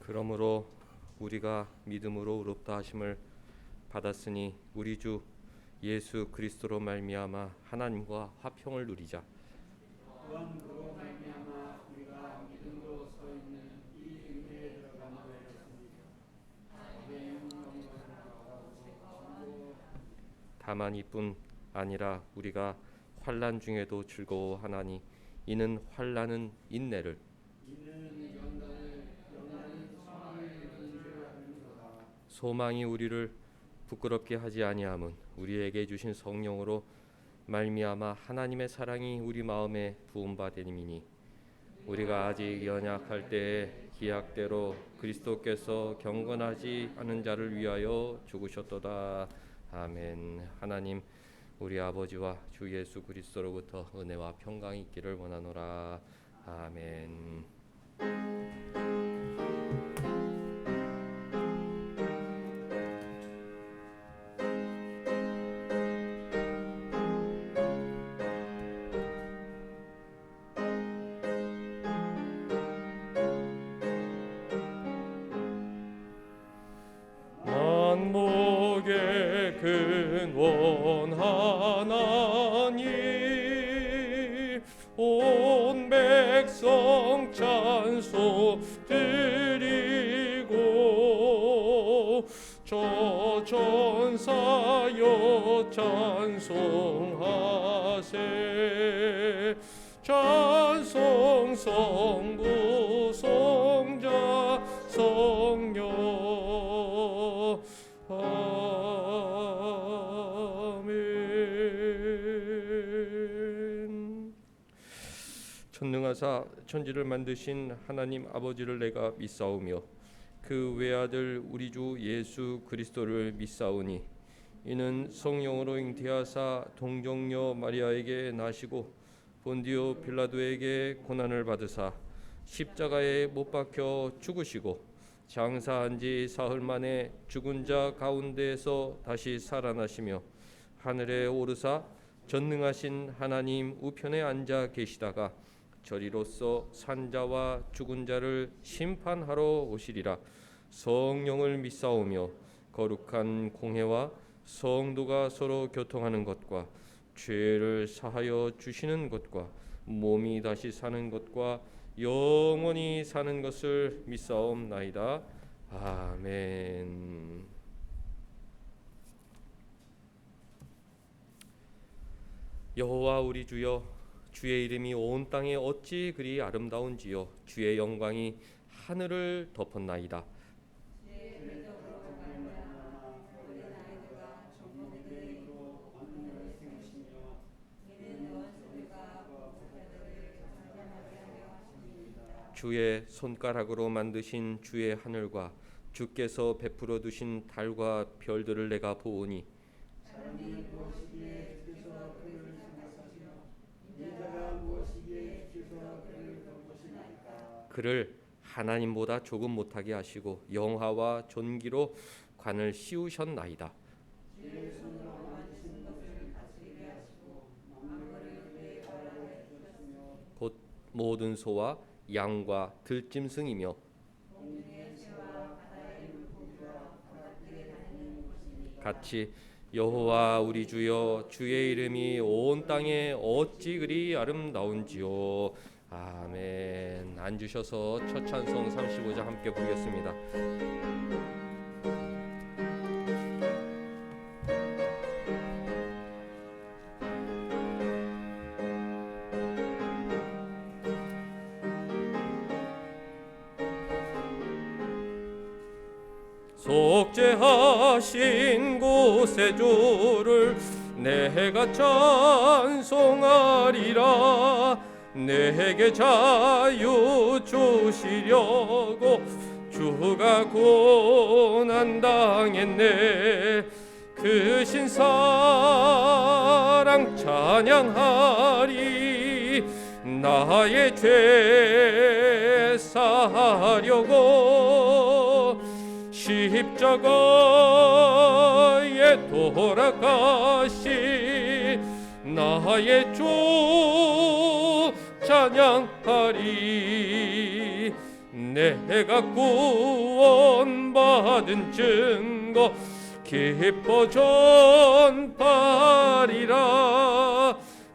그러므로 우리가 믿음으로 의롭다 하심을 받았으니 우리 주 예수 그리스도로 말미암아 하나님과 화평을 누리자. 또한 그로 말미암아 우리가 믿음으로 서 있는 이 은혜에 들어가는 것입니다. 다만 이뿐 아니라 우리가 환난 중에도 즐거워하나니 이는 환난은 인내를, 소망이 우리를 부끄럽게 하지 아니함은 우리에게 주신 성령으로 말미암아 하나님의 사랑이 우리 마음에 부은 바 되님이니, 우리가 아직 연약할 때에 기약대로 그리스도께서 경건하지 않은 자를 위하여 죽으셨도다. 아멘. 하나님, 우리 아버지와 주 예수 그리스도로부터 은혜와 평강이 있기를 원하노라. 아멘. 만복의 근원 하나님, 온 백성 찬송 드리고 저 천사여 찬송하세. 찬송 성부 성자 성령. 아멘. 전능하사 천지를 만드신 하나님 아버지를 내가 믿사오며 그 외아들 우리 주 예수 그리스도를 믿사오니, 이는 성령으로 잉태하사 동정녀 마리아에게 나시고 본디오 빌라도에게 고난을 받으사 십자가에 못 박혀 죽으시고 장사한 지 사흘 만에 죽은 자 가운데에서 다시 살아나시며 하늘에 오르사 전능하신 하나님 우편에 앉아 계시다가 저리로서 산자와 죽은 자를 심판하러 오시리라. 성령을 믿사오며 거룩한 공회와 성도가 서로 교통하는 것과 죄를 사하여 주시는 것과 몸이 다시 사는 것과 영원히 사는 것을 믿사옵나이다. 아멘. 여호와 우리 주여, 주의 이름이 온 땅에 어찌 그리 아름다운지요. 주의 영광이 하늘을 덮었나이다. 주의 손가락으로 만드신 주의 하늘과 주께서 베풀어 두신 달과 별들을 내가 보오니, 그를 하나님보다 조금 못하게 하시고 영화와 존귀로 관을 씌우셨나이다. 곧 모든 소와 양과 들짐승이며 같이 여호와 우리 주여, 주의 이름이 온 땅에 어찌 그리 아름다운지요. 아멘. 앉으셔서 첫 찬송 35장 함께 부르겠습니다. 속죄하신 구세주를 내가 찬송하리라. 내게 자유 주시려고 주가 고난 당했네. 그 신사랑 찬양하리. 나의 죄 사하려고 십자가에 돌아가시. 나의 주 찬양하리. 내가 구원받은 증거 기뻐 전파리라.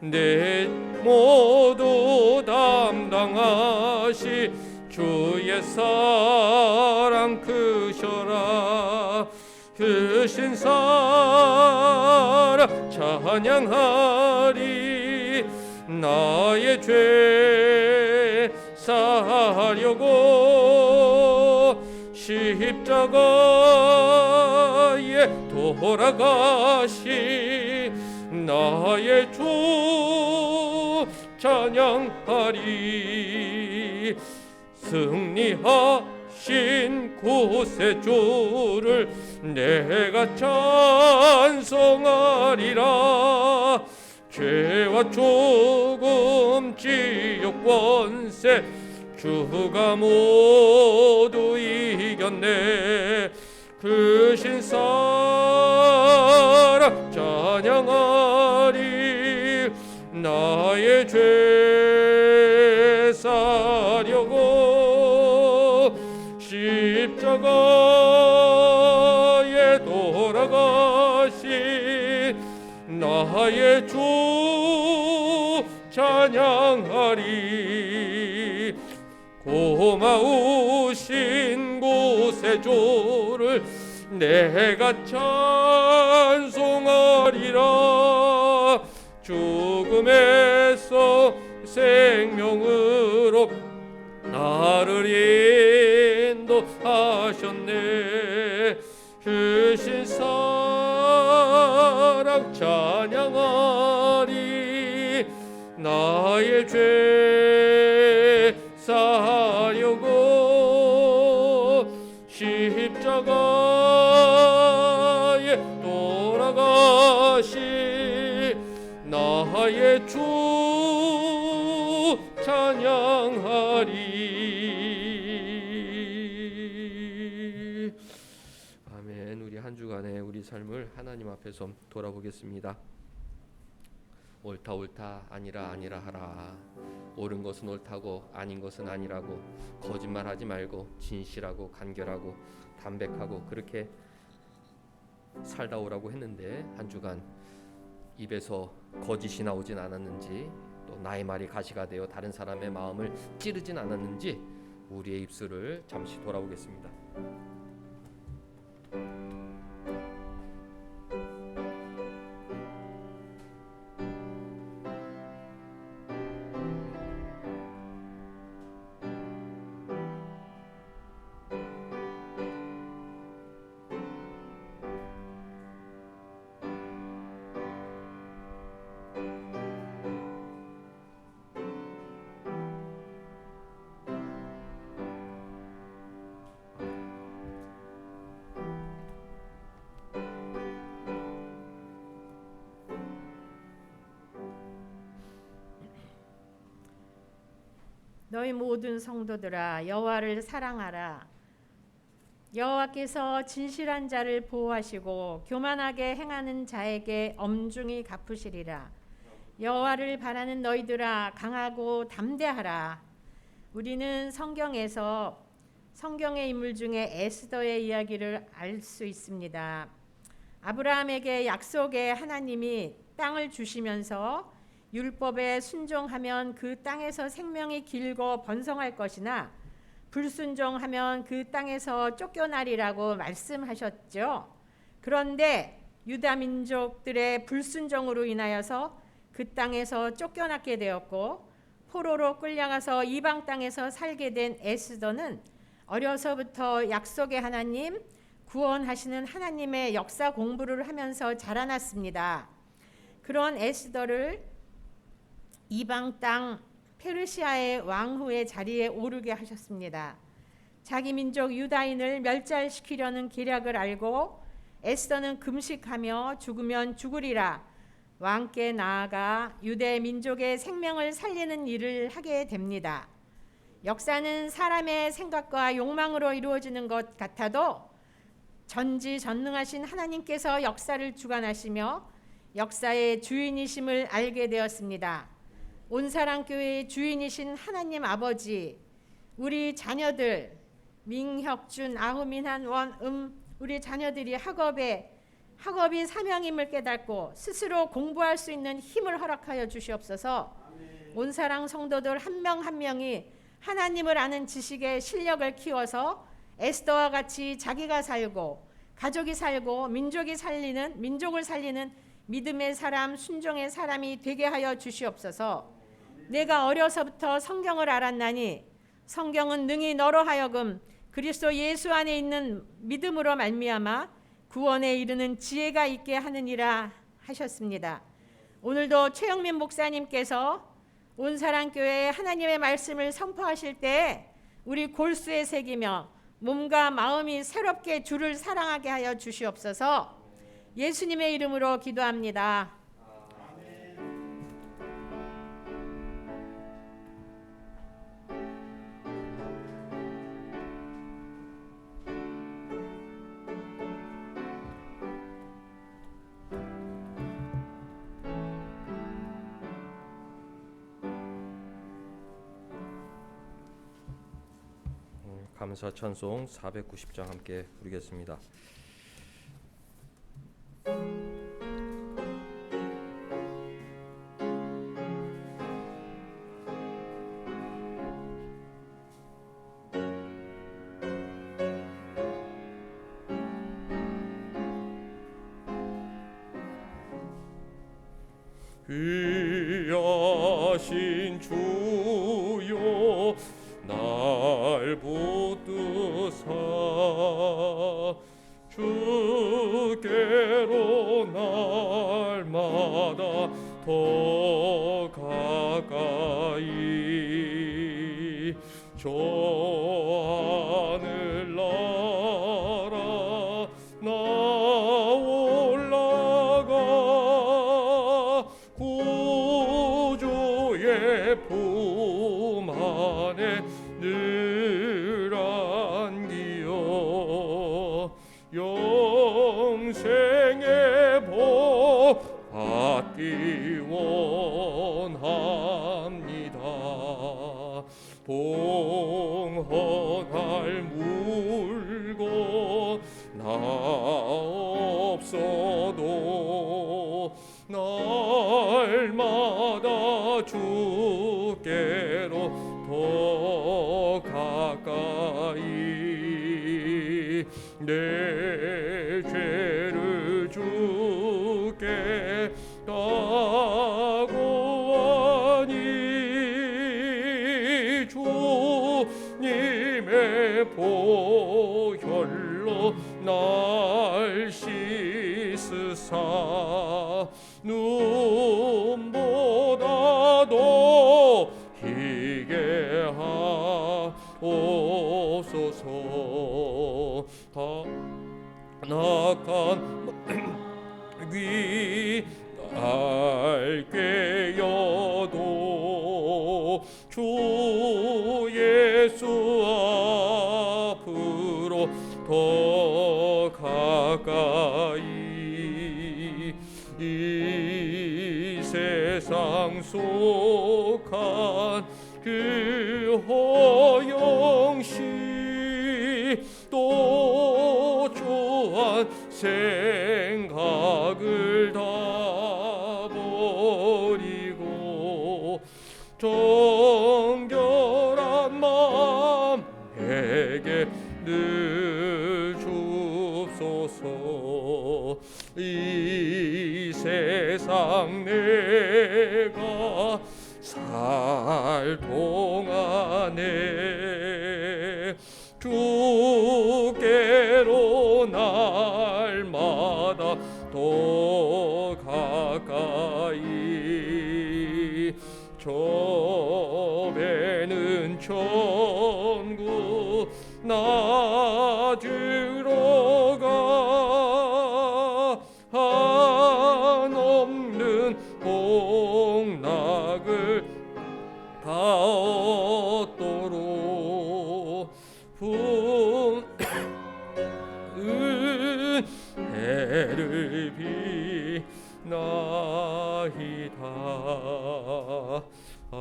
내 모두 담당하시 주의 사랑 크셔라. 크신 사랑 찬양하리. 나의 죄 사려고 십자가에 돌아가시 나의 주 찬양하리. 승리하신 구세주를 내가 찬송하리라. 죄와 죽음 지옥 권세 주가 모두 이겼네. 크신 사랑 찬양하리. 나의 죄 사려고 십자가에 돌아가신 나의 주 찬양하리. 고마우신 구세주를 내가 찬송하리라. 죽음에서 생명으로 나를 인도하셨네. 크신 사랑 찬양하리. 나의 죄 사려고 십자가에 돌아가시 나의 주 찬양하리. 아멘. 우리 한 주간의 우리 삶을 하나님 앞에서 돌아보겠습니다. 옳다 옳다 아니라 아니라 하라. 옳은 것은 옳다고 아닌 것은 아니라고 거짓말하지 말고 진실하고 간결하고 담백하고 그렇게 살다 오라고 했는데 한 주간 입에서 거짓이 나오진 않았는지 또 나의 말이 가시가 되어 다른 사람의 마음을 찌르진 않았는지 우리의 입술을 잠시 돌아보겠습니다. 너희 모든 성도들아 여호와를 사랑하라. 여호와께서 진실한 자를 보호하시고 교만하게 행하는 자에게 엄중히 갚으시리라. 여호와를 바라는 너희들아 강하고 담대하라. 우리는 성경에서 성경의 인물 중에 에스더의 이야기를 알 수 있습니다. 아브라함에게 약속의 하나님이 땅을 주시면서 율법에 순종하면 그 땅에서 생명이 길고 번성할 것이나 불순종하면 그 땅에서 쫓겨나리라고 말씀하셨죠. 그런데 유다 민족들의 불순종으로 인하여서 그 땅에서 쫓겨나게 되었고 포로로 끌려가서 이방 땅에서 살게 된 에스더는 어려서부터 약속의 하나님, 구원하시는 하나님의 역사 공부를 하면서 자라났습니다. 그런 에스더를 이방 땅 페르시아의 왕후의 자리에 오르게 하셨습니다. 자기 민족 유다인을 멸절시키려는 계략을 알고 에스더는 금식하며 죽으면 죽으리라 왕께 나아가 유대 민족의 생명을 살리는 일을 하게 됩니다. 역사는 사람의 생각과 욕망으로 이루어지는 것 같아도 전지전능하신 하나님께서 역사를 주관하시며 역사의 주인이심을 알게 되었습니다. 온사랑교회의 주인이신 하나님 아버지, 우리 자녀들 민혁준, 아후민한, 원음 우리 자녀들이 학업이 사명임을 깨닫고 스스로 공부할 수 있는 힘을 허락하여 주시옵소서. 온사랑 성도들 한 명 한 명이 하나님을 아는 지식의 실력을 키워서 에스더와 같이 자기가 살고 가족이 살고 민족을 살리는 믿음의 사람, 순종의 사람이 되게 하여 주시옵소서. 내가 어려서부터 성경을 알았나니 성경은 능히 너로 하여금 그리스도 예수 안에 있는 믿음으로 말미암아 구원에 이르는 지혜가 있게 하느니라 하셨습니다. 오늘도 최영민 목사님께서 온사랑교회에 하나님의 말씀을 선포하실 때 우리 골수에 새기며 몸과 마음이 새롭게 주를 사랑하게 하여 주시옵소서. 예수님의 이름으로 기도합니다. 감사 찬송 490장 함께 부르겠습니다. 귀하신 주여 날 붙드사 주께로 날마다 더 가까이 저 하늘 나라 나 올라가 구주의 품 안에 늘 안기어 영생의 복 받기 원합니다. 봉헌할 물고 나 없어도 날마다 주께로 더 가까이 내 죄를 주께 따고 하니 주님의 보혈로 날 씻으사 눈보다도 희게 하옵소서. 낙한 귀 알게여도 주 예수 앞으로 더 가까이 이 세상 속한 그 허영시 또 초한 생각을 다 버리고 정결한 마음에게 늘 줍소서. 이 세상 내가 살 동안에 주께로 날마다 더 가까이 저 배는 천국 낮으러 가 한없는 복락을 다 얻도록 은혜를 비나이다. 아멘.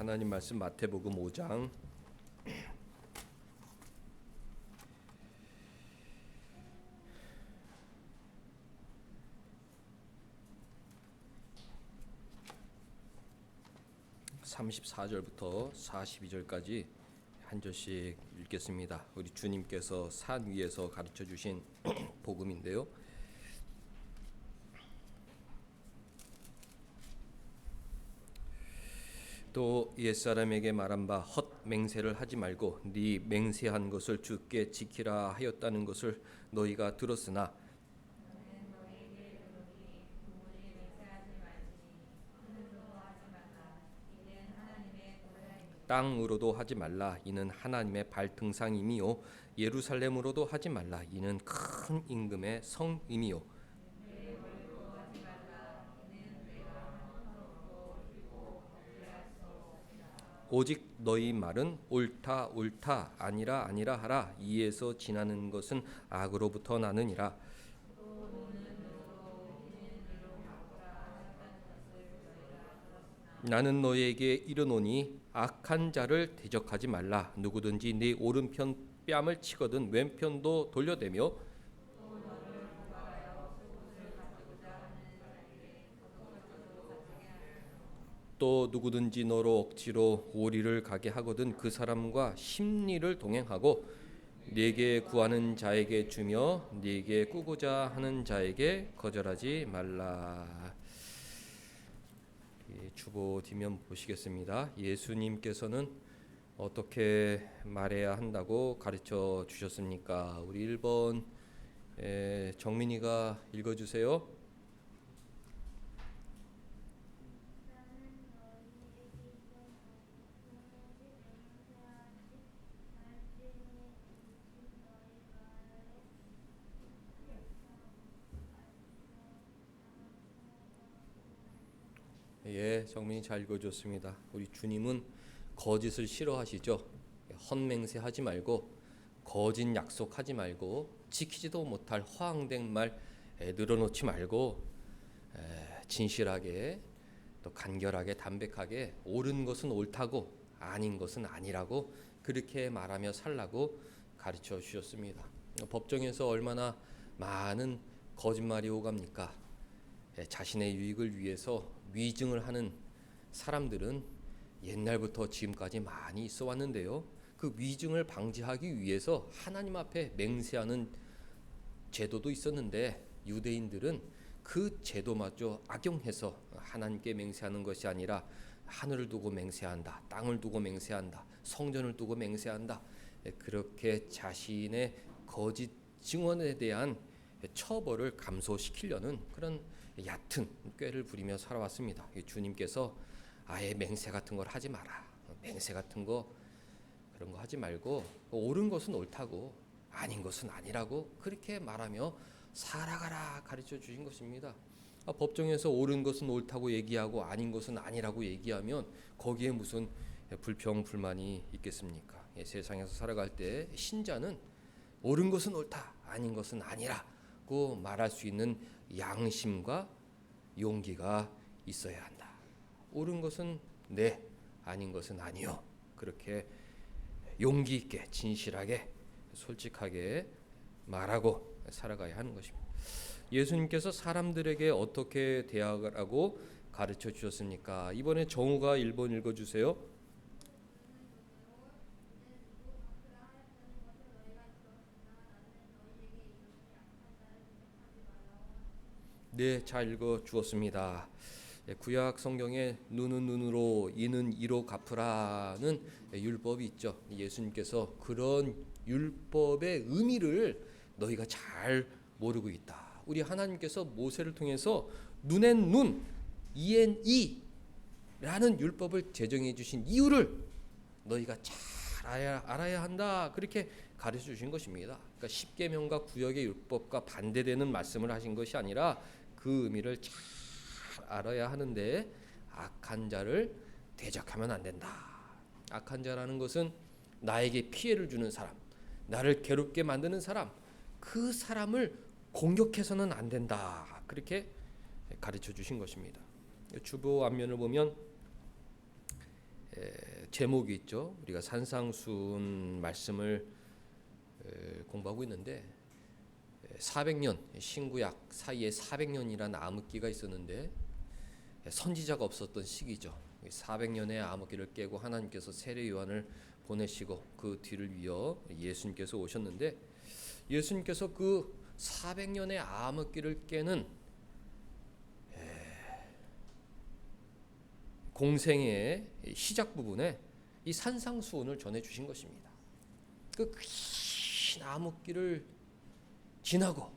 하나님 말씀 마태복음 5장 34절부터 42절까지 한 절씩 읽겠습니다. 우리 주님께서 산 위에서 가르쳐 주신 복음인데요. 또 옛사람에게 말한 바 헛 맹세를 하지 말고 네 맹세한 것을 주께 지키라 하였다는 것을 너희가 들었으나 땅으로도 하지 말라 이는 하나님의 발등상임이요 예루살렘으로도 하지 말라 이는 큰 임금의 성임이요 오직 너희 말은 옳다 옳다 아니라 아니라 하라 이에서 지나는 것은 악으로부터 나느니라. 나는 너희에게 이르노니 악한 자를 대적하지 말라. 누구든지 네 오른편 뺨을 치거든 왼편도 돌려대며 또 누구든지 너로 억지로 오리를 가게 하거든 그 사람과 심리를 동행하고 네게 구하는 자에게 주며 네게 꾸고자 하는 자에게 거절하지 말라. 주보 뒷면 보시겠습니다. 예수님께서는 어떻게 말해야 한다고 가르쳐 주셨습니까? 우리 1번 정민이가 읽어주세요. 예, 정민이 잘 읽어줬습니다. 우리 주님은 거짓을 싫어하시죠. 헛맹세하지 말고 거짓 약속하지 말고 지키지도 못할 허황된 말 늘어놓지 말고 진실하게 또 간결하게 담백하게 옳은 것은 옳다고 아닌 것은 아니라고 그렇게 말하며 살라고 가르쳐 주셨습니다. 법정에서 얼마나 많은 거짓말이 오갑니까? 자신의 유익을 위해서 위증을 하는 사람들은 옛날부터 지금까지 많이 있어 왔는데요. 그 위증을 방지하기 위해서 하나님 앞에 맹세하는 제도도 있었는데 유대인들은 그 제도마저 악용해서 하나님께 맹세하는 것이 아니라 하늘을 두고 맹세한다, 땅을 두고 맹세한다, 성전을 두고 맹세한다. 그렇게 자신의 거짓 증언에 대한 처벌을 감소시키려는 그런 얕은 꾀를 부리며 살아왔습니다. 주님께서 아예 맹세 같은 걸 하지 마라. 맹세 같은 거 그런 거 하지 말고 옳은 것은 옳다고 아닌 것은 아니라고 그렇게 말하며 살아가라 가르쳐 주신 것입니다. 법정에서 옳은 것은 옳다고 얘기하고 아닌 것은 아니라고 얘기하면 거기에 무슨 불평 불만이 있겠습니까? 세상에서 살아갈 때 신자는 옳은 것은 옳다 아닌 것은 아니라고 말할 수 있는 양심과 용기가 있어야 한다. 옳은 것은 네, 아닌 것은 아니요. 그렇게 용기 있게 진실하게 솔직하게 말하고 살아가야 하는 것입니다. 예수님께서 사람들에게 어떻게 대하라고 가르쳐 주셨습니까? 이번에 정우가 1번 읽어주세요. 네, 잘 읽어 주었습니다. 구약 성경에 눈은 눈으로 이는 이로 갚으라는 율법이 있죠. 예수님께서 그런 율법의 의미를 너희가 잘 모르고 있다. 우리 하나님께서 모세를 통해서 눈엔 눈, 이엔 이라는 율법을 제정해 주신 이유를 너희가 잘 알아야 한다. 그렇게 가르쳐 주신 것입니다. 그러니까 십계명과 구역의 율법과 반대되는 말씀을 하신 것이 아니라 그 의미를 잘 알아야 하는데 악한 자를 대적하면 안 된다. 악한 자라는 것은 나에게 피해를 주는 사람, 나를 괴롭게 만드는 사람, 그 사람을 공격해서는 안 된다. 그렇게 가르쳐 주신 것입니다. 주보 앞면을 보면 제목이 있죠. 우리가 산상수훈 말씀을 공부하고 있는데 400년 신구약 사이에 400년이라는 암흑기가 있었는데 선지자가 없었던 시기죠. 400년의 암흑기를 깨고 하나님께서 세례 요한을 보내시고 그 뒤를 이어 예수님께서 오셨는데 예수님께서 그 400년의 암흑기를 깨는 공생의 시작 부분에 이 산상수훈을 전해 주신 것입니다. 그 긴 암흑기를 지나고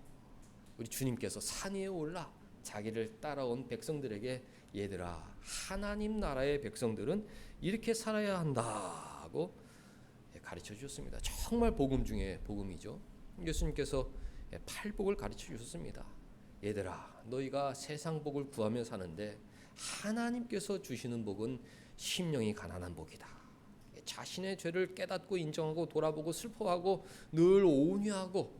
우리 주님께서 산 위에 올라 자기를 따라온 백성들에게 얘들아 하나님 나라의 백성들은 이렇게 살아야 한다고 가르쳐 주셨습니다. 정말 복음 중에 복음이죠. 예수님께서 팔복을 가르쳐 주셨습니다. 얘들아 너희가 세상 복을 구하며 사는데 하나님께서 주시는 복은 심령이 가난한 복이다. 자신의 죄를 깨닫고 인정하고 돌아보고 슬퍼하고 늘 온유하고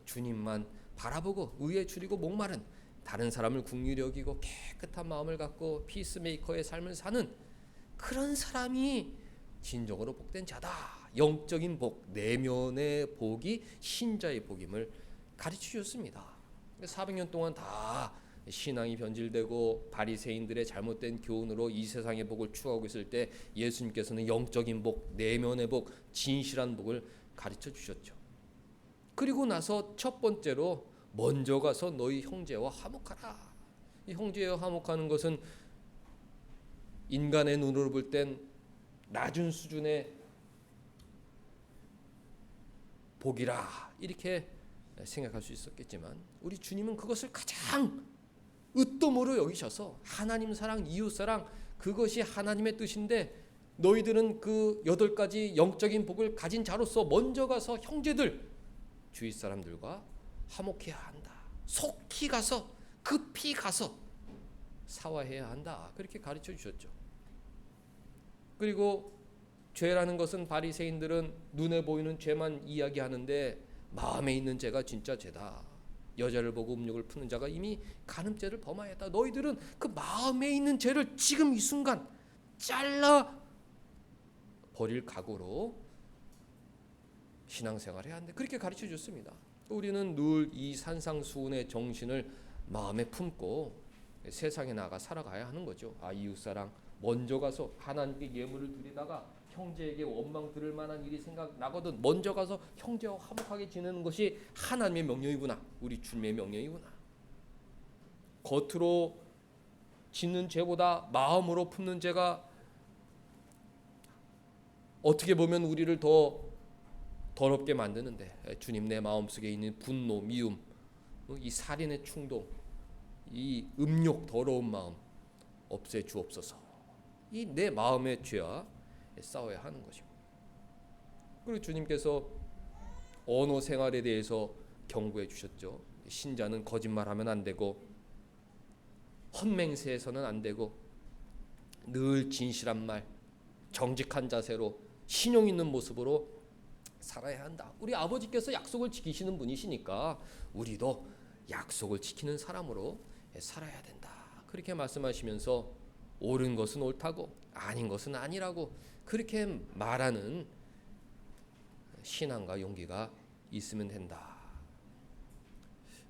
주님만 바라보고 의에 줄이고 목마른 다른 사람을 긍휼히 여기고 깨끗한 마음을 갖고 피스메이커의 삶을 사는 그런 사람이 진정으로 복된 자다. 영적인 복, 내면의 복이 신자의 복임을 가르쳐 주셨습니다. 400년 동안 다 신앙이 변질되고 바리새인들의 잘못된 교훈으로 이 세상의 복을 추구하고 있을 때 예수님께서는 영적인 복, 내면의 복, 진실한 복을 가르쳐 주셨죠. 그리고 나서 첫 번째로 먼저 가서 너희 형제와 화목하라. 이 형제와 화목하는 것은 인간의 눈으로 볼 땐 낮은 수준의 복이라 이렇게 생각할 수 있었겠지만 우리 주님은 그것을 가장 으뜸으로 여기셔서 하나님 사랑, 이웃 사랑 그것이 하나님의 뜻인데 너희들은 그 8가지 영적인 복을 가진 자로서 먼저 가서 형제들 주위 사람들과 화목해야 한다. 속히 가서 급히 가서 사화해야 한다. 그렇게 가르쳐 주셨죠. 그리고 죄라는 것은 바리새인들은 눈에 보이는 죄만 이야기하는데 마음에 있는 죄가 진짜 죄다. 여자를 보고 음욕을 푸는 자가 이미 간음죄를 범하였다. 너희들은 그 마음에 있는 죄를 지금 이 순간 잘라 버릴 각오로 신앙생활을 해야 한다. 그렇게 가르쳐 줬습니다. 우리는 늘 이 산상수훈의 정신을 마음에 품고 세상에 나가 살아가야 하는 거죠. 이웃사랑 먼저 가서 하나님께 예물을 드리다가 형제에게 원망 들을 만한 일이 생각나거든 먼저 가서 형제와 화목하게 지내는 것이 하나님의 명령이구나. 우리 주님의 명령이구나. 겉으로 짓는 죄보다 마음으로 품는 죄가 어떻게 보면 우리를 더 더럽게 만드는데 주님 내 마음속에 있는 분노, 미움, 이 살인의 충동, 이 음욕, 더러운 마음 없애 주옵소서. 이 내 마음의 죄와 싸워야 하는 것입니다. 그리고 주님께서 언어 생활에 대해서 경고해 주셨죠. 신자는 거짓말하면 안 되고 헛맹세해서는 안 되고 늘 진실한 말, 정직한 자세로 신용 있는 모습으로 살아야 한다. 우리 아버지께서 약속을 지키시는 분이시니까 우리도 약속을 지키는 사람으로 살아야 된다. 그렇게 말씀하시면서 옳은 것은 옳다고 아닌 것은 아니라고 그렇게 말하는 신앙과 용기가 있으면 된다.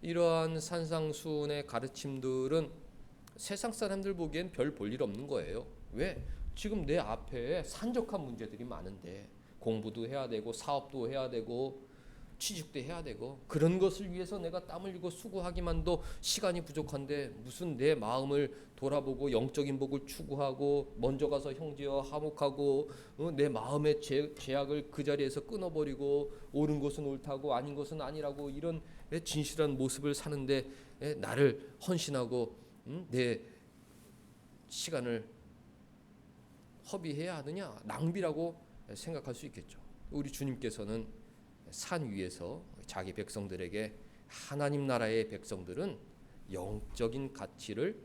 이러한 산상수훈의 가르침들은 세상 사람들 보기엔 별 볼 일 없는 거예요. 왜? 지금 내 앞에 산적한 문제들이 많은데 공부도 해야 되고 사업도 해야 되고 취직도 해야 되고 그런 것을 위해서 내가 땀 흘리고 수고하기만도 시간이 부족한데 무슨 내 마음을 돌아보고 영적인 복을 추구하고 먼저 가서 형제와 화목하고 내 마음의 죄악을 그 자리에서 끊어버리고 옳은 것은 옳다고 아닌 것은 아니라고 이런 진실한 모습을 사는데 나를 헌신하고 내 시간을 허비해야 하느냐 낭비라고 생각할 수 있겠죠. 우리 주님께서는 산 위에서 자기 백성들에게 하나님 나라의 백성들은 영적인 가치를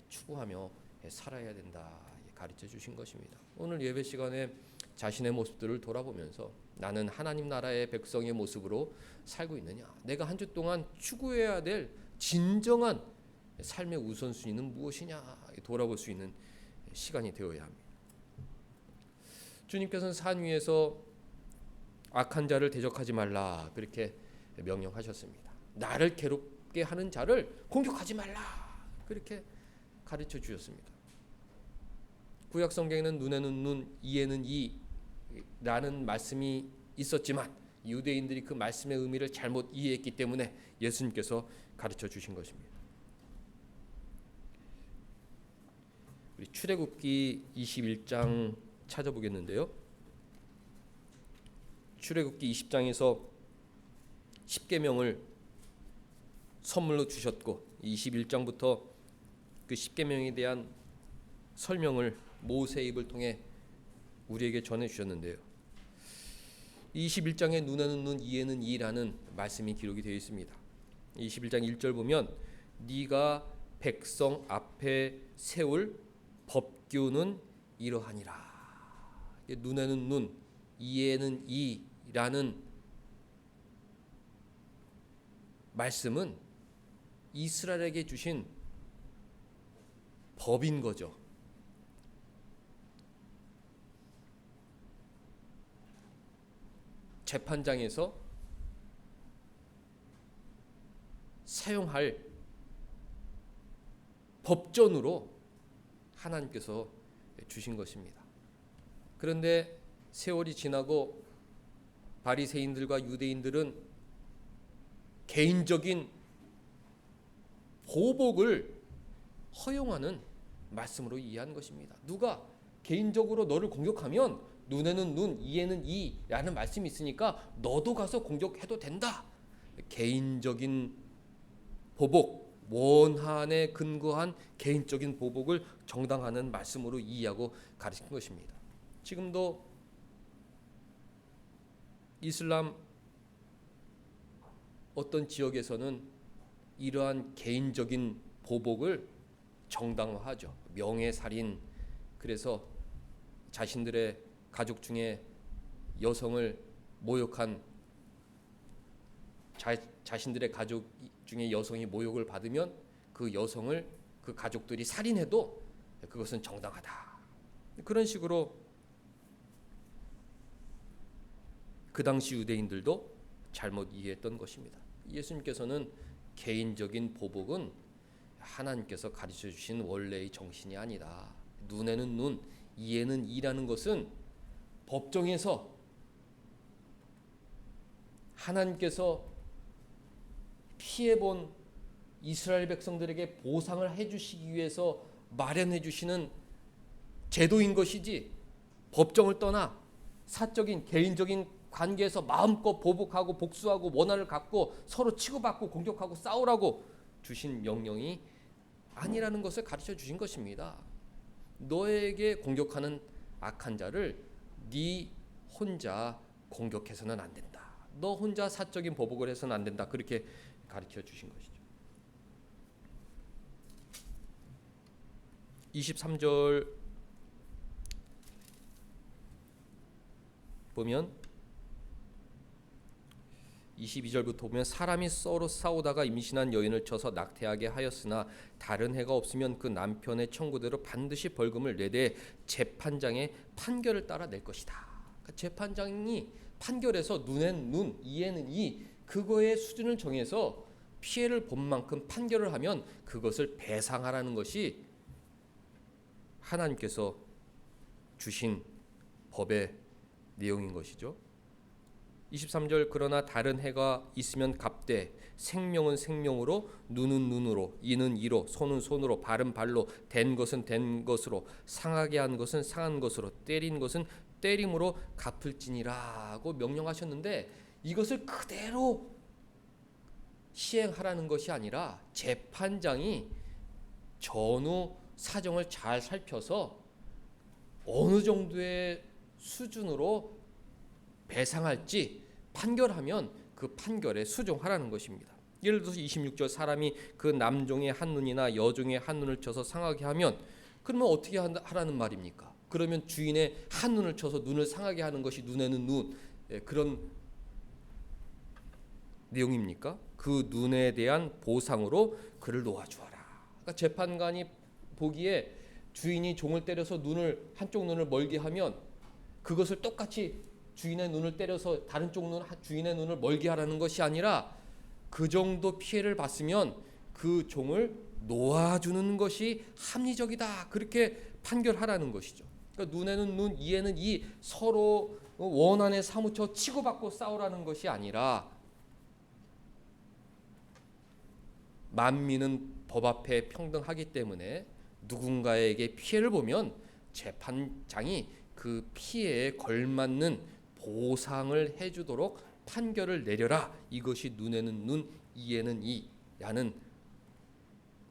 추구하며 살아야 된다 가르쳐 주신 것입니다. 오늘 예배 시간에 자신의 모습들을 돌아보면서 나는 하나님 나라의 백성의 모습으로 살고 있느냐, 내가 한 주 동안 추구해야 될 진정한 삶의 우선순위는 무엇이냐 돌아볼 수 있는 시간이 되어야 합니다. 주님께서는 산 위에서 악한 자를 대적하지 말라 그렇게 명령하셨습니다. 나를 괴롭게 하는 자를 공격하지 말라 그렇게 가르쳐 주셨습니다. 구약 성경에는 눈에는 눈, 이에는 이라는 말씀이 있었지만 유대인들이 그 말씀의 의미를 잘못 이해했기 때문에 예수님께서 가르쳐 주신 것입니다. 우리 출애굽기 21장 찾아보겠는데요. 출애굽기 20장에서 10계명을 선물로 주셨고 21장부터 그 10계명에 대한 설명을 모세의 입을 통해 우리에게 전해 주셨는데요. 21장에 눈에는 눈, 이에는 이라는 말씀이 기록이 되어 있습니다. 21장 1절 보면 네가 백성 앞에 세울 법규는 이러하니라. 눈에는 눈, 이에는 이라는 말씀은 이스라엘에게 주신 법인 거죠. 재판장에서 사용할 법전으로 하나님께서 주신 것입니다. 그런데 세월이 지나고 바리새인들과 유대인들은 개인적인 보복을 허용하는 말씀으로 이해한 것입니다. 누가 개인적으로 너를 공격하면 눈에는 눈, 이에는 이라는 말씀이 있으니까 너도 가서 공격해도 된다. 개인적인 보복, 원한에 근거한 개인적인 보복을 정당화하는 말씀으로 이해하고 가르친 것입니다. 지금도 이슬람 어떤 지역에서는 이러한 개인적인 보복을 정당화하죠. 명예살인, 그래서 자신들의 가족 중에 여성을 모욕한 자신들의 가족 중에 여성이 모욕을 받으면 그 여성을 그 가족들이 살인해도 그것은 정당하다. 그런 식으로 그 당시 유대인들도 잘못 이해했던 것입니다. 예수님께서는 개인적인 보복은 하나님께서 가르쳐 주신 원래의 정신이 아니다. 눈에는 눈, 이에는 이라는 것은 법정에서 하나님께서 피해본 이스라엘 백성들에게 보상을 해주시기 위해서 마련해 주시는 제도인 것이지, 법정을 떠나 사적인 개인적인 관계에서 마음껏 보복하고 복수하고 원한을 갖고 서로 치고받고 공격하고 싸우라고 주신 명령이 아니라는 것을 가르쳐 주신 것입니다. 너에게 공격하는 악한 자를 네 혼자 공격해서는 안 된다. 너 혼자 사적인 보복을 해서는 안 된다. 그렇게 가르쳐 주신 것이죠. 23절 보면 22절부터 보면 사람이 서로 싸우다가 임신한 여인을 쳐서 낙태하게 하였으나 다른 해가 없으면 그 남편의 청구대로 반드시 벌금을 내되 재판장의 판결을 따라 낼 것이다. 그러니까 재판장이 판결해서 눈엔 눈, 이에는 이, 그거의 수준을 정해서 피해를 본 만큼 판결을 하면 그것을 배상하라는 것이 하나님께서 주신 법의 내용인 것이죠. 23절 그러나 다른 해가 있으면 값되 생명은 생명으로, 눈은 눈으로, 이는 이로, 손은 손으로, 발은 발로, 된 것은 된 것으로, 상하게 한 것은 상한 것으로, 때린 것은 때림으로 갚을지니라고 명령하셨는데, 이것을 그대로 시행하라는 것이 아니라 재판장이 전후 사정을 잘 살펴서 어느 정도의 수준으로 배상할지 판결하면 그 판결에 수종하라는 것입니다. 예를 들어서 26절 사람이 그 남종의 한 눈이나 여종의 한 눈을 쳐서 상하게 하면, 그러면 어떻게 하라는 말입니까? 그러면 주인의 한 눈을 쳐서 눈을 상하게 하는 것이 눈에는 눈, 그런 내용입니까? 그 눈에 대한 보상으로 그를 놓아주어라. 그러니까 재판관이 보기에 주인이 종을 때려서 한쪽 눈을 멀게 하면 그것을 똑같이 주인의 눈을 때려서 다른 쪽 주인의 눈을 멀게 하라는 것이 아니라 그 정도 피해를 봤으면 그 종을 놓아주는 것이 합리적이다. 그렇게 판결하라는 것이죠. 그러니까 눈에는 눈, 이에는 이, 서로 원한에 사무쳐 치고받고 싸우라는 것이 아니라 만민은 법 앞에 평등하기 때문에 누군가에게 피해를 보면 재판장이 그 피해에 걸맞는 보상을 해주도록 판결을 내려라. 이것이 눈에는 눈, 이에는 이라는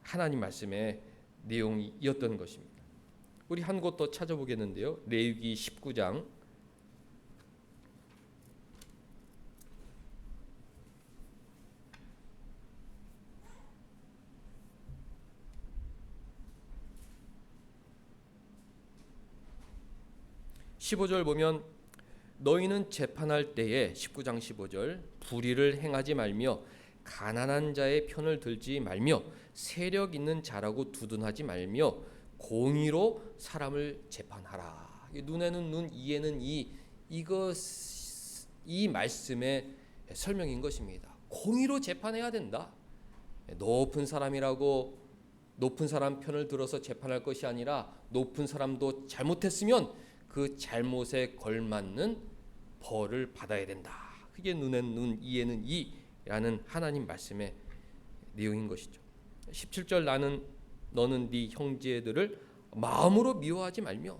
하나님 말씀의 내용이었던 것입니다. 우리 한 곳 더 찾아보겠는데요. 레위기 19장 15절 보면 너희는 재판할 때에 19장 15절 불의를 행하지 말며 가난한 자의 편을 들지 말며 세력 있는 자라고 두둔하지 말며 공의로 사람을 재판하라. 눈에는 눈, 이에는 이, 이 말씀의 설명인 것입니다. 공의로 재판해야 된다. 높은 사람이라고 높은 사람 편을 들어서 재판할 것이 아니라 높은 사람도 잘못했으면 그 잘못에 걸맞는 벌을 받아야 된다. 그게 눈에는 눈, 이에는 이라는 하나님 말씀의 내용인 것이죠. 17절 너는 네 형제들을 마음으로 미워하지 말며,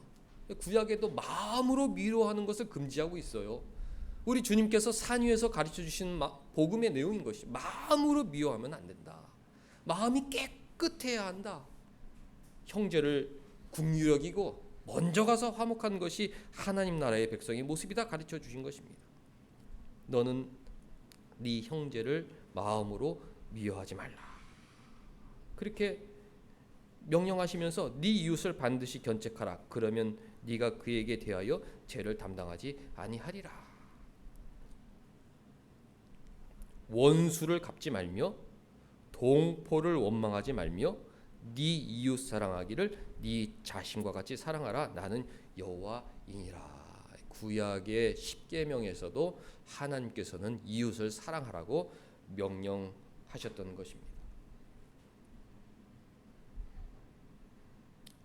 구약에도 마음으로 미워하는 것을 금지하고 있어요. 우리 주님께서 산 위에서 가르쳐 주신 복음의 내용인 것이 마음으로 미워하면 안 된다. 마음이 깨끗해야 한다. 형제를 긍휼히 여기고 먼저 가서 화목하는 것이 하나님 나라의 백성의 모습이다 가르쳐 주신 것입니다. 너는 네 형제를 마음으로 미워하지 말라. 그렇게 명령하시면서 네 이웃을 반드시 견책하라. 그러면 네가 그에게 대하여 죄를 담당하지 아니하리라. 원수를 갚지 말며 동포를 원망하지 말며 네 이웃 사랑하기를 네 자신과 같이 사랑하라. 나는 여호와이니라. 구약의 십계명에서도 하나님께서는 이웃을 사랑하라고 명령하셨던 것입니다.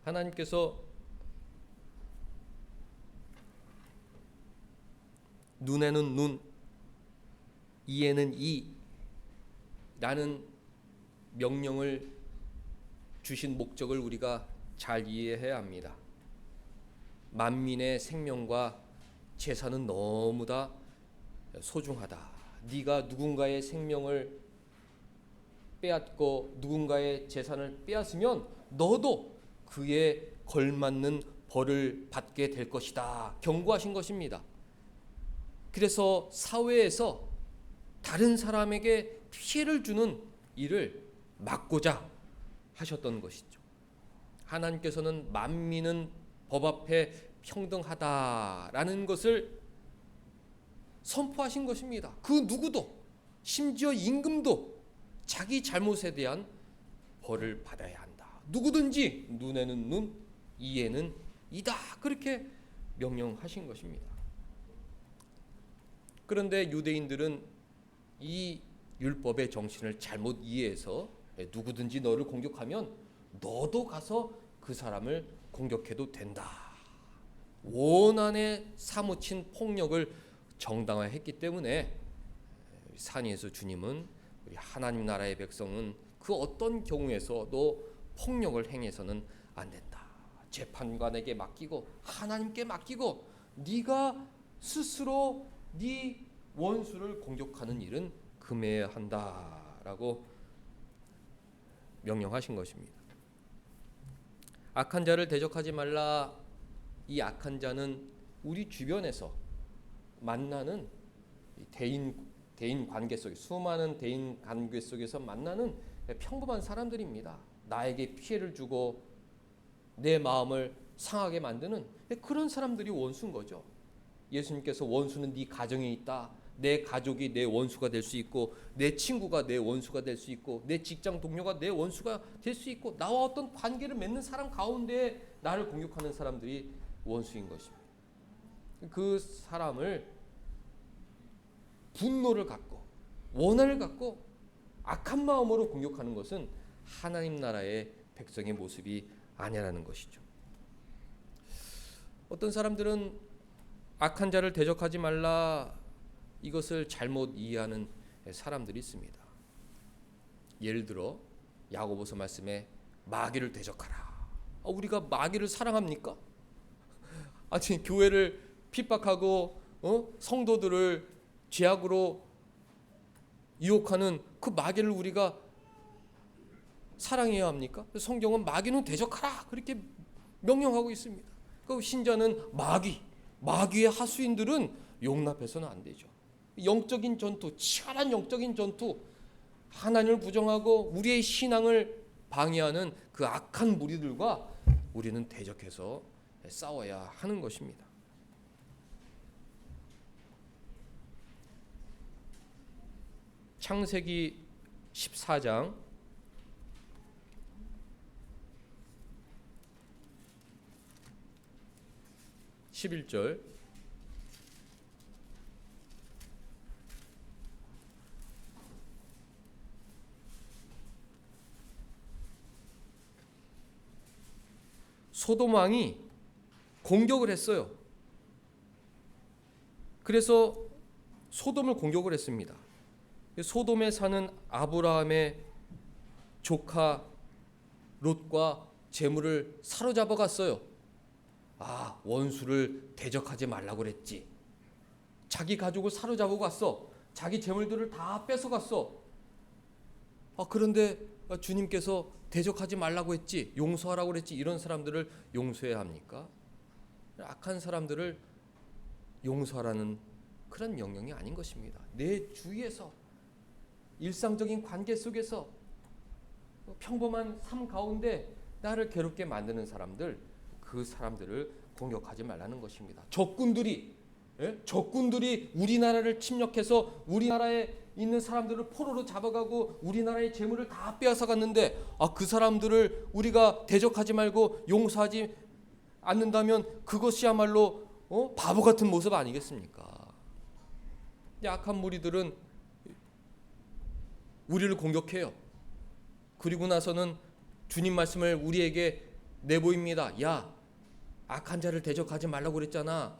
하나님께서 눈에는 눈, 이에는 이라는 명령을 주신 목적을 우리가 잘 이해해야 합니다. 만민의 생명과 재산은 너무나 소중하다. 네가 누군가의 생명을 빼앗고 누군가의 재산을 빼앗으면 너도 그에 걸맞는 벌을 받게 될 것이다. 경고하신 것입니다. 그래서 사회에서 다른 사람에게 피해를 주는 일을 막고자 하셨던 것이죠. 하나님께서는 만민은 법 앞에 평등하다라는 것을 선포하신 것입니다. 그 누구도, 심지어 임금도 자기 잘못에 대한 벌을 받아야 한다. 누구든지 눈에는 눈, 이에는 이다. 그렇게 명령하신 것입니다. 그런데 유대인들은 이 율법의 정신을 잘못 이해해서 누구든지 너를 공격하면 너도 가서 그 사람을 공격해도 된다. 원한에 사무친 폭력을 정당화했기 때문에 산 위에서 주님은 우리 하나님 나라의 백성은 그 어떤 경우에서도 폭력을 행해서는 안 된다. 재판관에게 맡기고 하나님께 맡기고 네가 스스로 네 원수를 공격하는 일은 금해야 한다라고 명령하신 것입니다. 악한 자를 대적하지 말라. 이 악한 자는 우리 주변에서 만나는 대인 관계 속에, 수많은 대인 관계 속에서 만나는 평범한 사람들입니다. 나에게 피해를 주고 내 마음을 상하게 만드는 그런 사람들이 원수인 거죠. 예수님께서 원수는 네 가정에 있다. 내 가족이 내 원수가 될 수 있고, 내 친구가 내 원수가 될 수 있고, 내 직장 동료가 내 원수가 될 수 있고, 나와 어떤 관계를 맺는 사람 가운데 나를 공격하는 사람들이 원수인 것입니다. 그 사람을 분노를 갖고 원한을 갖고 악한 마음으로 공격하는 것은 하나님 나라의 백성의 모습이 아니라는 것이죠. 어떤 사람들은 악한 자를 대적하지 말라, 이것을 잘못 이해하는 사람들이 있습니다. 예를 들어 야고보서 말씀에 마귀를 대적하라. 우리가 마귀를 사랑합니까? 아니, 교회를 핍박하고 성도들을 죄악으로 유혹하는 그 마귀를 우리가 사랑해야 합니까? 성경은 마귀는 대적하라 그렇게 명령하고 있습니다. 그 신자는 마귀의 하수인들은 용납해서는 안 되죠. 영적인 전투, 치열한 영적인 전투, 하나님을 부정하고 우리의 신앙을 방해하는 그 악한 무리들과 우리는 대적해서 싸워야 하는 것입니다. 창세기 14장 11절 소돔 왕이 공격을 했어요. 그래서 소돔을 공격을 했습니다. 소돔에 사는 아브라함의 조카 롯과 재물을 사로잡아 갔어요. 원수를 대적하지 말라고 그랬지. 자기 가족을 사로잡아 갔어. 자기 재물들을 다 뺏어 갔어. 그런데 주님께서 대적하지 말라고 했지, 용서하라고 그랬지. 이런 사람들을 용서해야 합니까? 악한 사람들을 용서하라는 그런 명령이 아닌 것입니다. 내 주위에서 일상적인 관계 속에서 평범한 삶 가운데 나를 괴롭게 만드는 사람들, 그 사람들을 공격하지 말라는 것입니다. 적군들이 우리나라를 침략해서 우리나라에 있는 사람들을 포로로 잡아가고 우리나라의 재물을 다 빼앗아 갔는데 그 사람들을 우리가 대적하지 말고 용서하지 않는다면 그것이야말로 바보 같은 모습 아니겠습니까? 악한 무리들은 우리를 공격해요. 그리고 나서는 주님 말씀을 우리에게 내보입니다. 야, 악한 자를 대적하지 말라고 그랬잖아.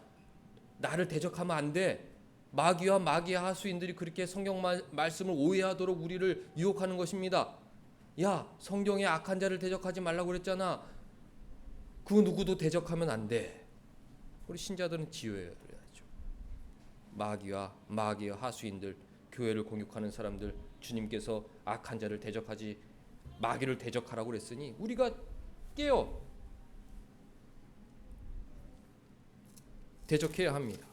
나를 대적하면 안 돼. 마귀와 마귀의 하수인들이 그렇게 성경 말씀을 오해하도록 우리를 유혹하는 것입니다. 야, 성경에 악한 자를 대적하지 말라고 그랬잖아. 그 누구도 대적하면 안 돼. 우리 신자들은 지혜해야죠. 마귀와 마귀의 하수인들, 교회를 공격하는 사람들, 주님께서 악한 자를 대적하지, 마귀를 대적하라고 그랬으니 우리가 깨어 대적해야 합니다.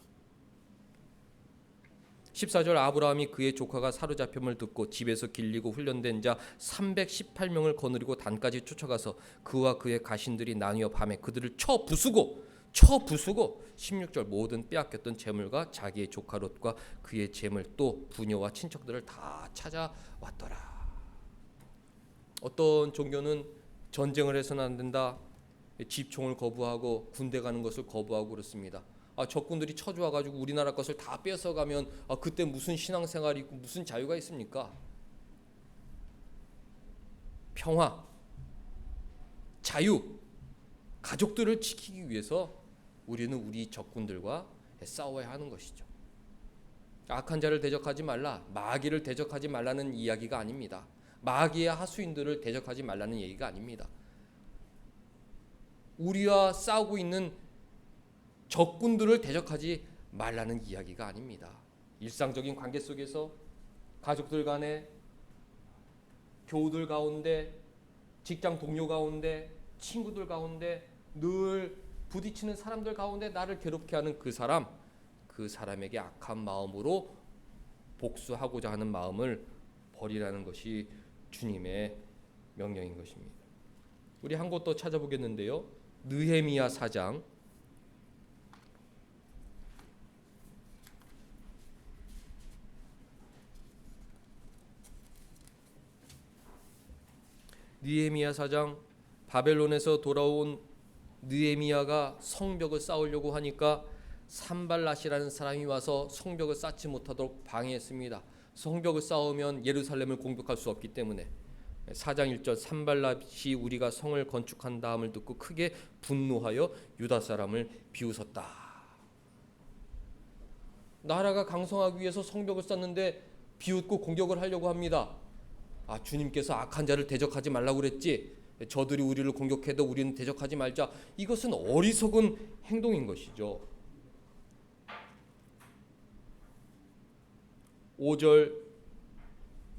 14절 아브라함이 그의 조카가 사로잡힘을 듣고 집에서 길리고 훈련된 자 318명을 거느리고 단까지 쫓아가서 그와 그의 가신들이 나뉘어 밤에 그들을 쳐 부수고 16절 모든 빼앗겼던 재물과 자기의 조카 롯과 그의 재물 또 부녀와 친척들을 다 찾아왔더라. 어떤 종교는 전쟁을 해서는 안 된다, 집총을 거부하고 군대 가는 것을 거부하고 그렇습니다. 적군들이 쳐주어가지고 우리나라 것을 다 뺏어가면 그때 무슨 신앙생활이 있고 무슨 자유가 있습니까? 평화, 자유, 가족들을 지키기 위해서 우리는 우리 적군들과 싸워야 하는 것이죠. 악한 자를 대적하지 말라, 마귀를 대적하지 말라는 이야기가 아닙니다. 마귀의 하수인들을 대적하지 말라는 얘기가 아닙니다. 우리와 싸우고 있는 적군들을 대적하지 말라는 이야기가 아닙니다. 일상적인 관계 속에서 가족들 간에, 교우들 가운데, 직장 동료 가운데, 친구들 가운데, 늘 부딪히는 사람들 가운데 나를 괴롭게 하는 그 사람에게 악한 마음으로 복수하고자 하는 마음을 버리라는 것이 주님의 명령인 것입니다. 우리 한 곳 더 찾아보겠는데요. 느헤미야 4장 느헤미야 4장 바벨론에서 돌아온 느헤미야가 성벽을 쌓으려고 하니까 산발랏이라는 사람이 와서 성벽을 쌓지 못하도록 방해했습니다. 성벽을 쌓으면 예루살렘을 공격할 수 없기 때문에 4장 1절 산발랏이 우리가 성을 건축한다함을 듣고 크게 분노하여 유다 사람을 비웃었다. 나라가 강성하기 위해서 성벽을 쌓는데 비웃고 공격을 하려고 합니다. 주님께서 악한 자를 대적하지 말라고 그랬지. 저들이 우리를 공격해도 우리는 대적하지 말자. 이것은 어리석은 행동인 것이죠. 5절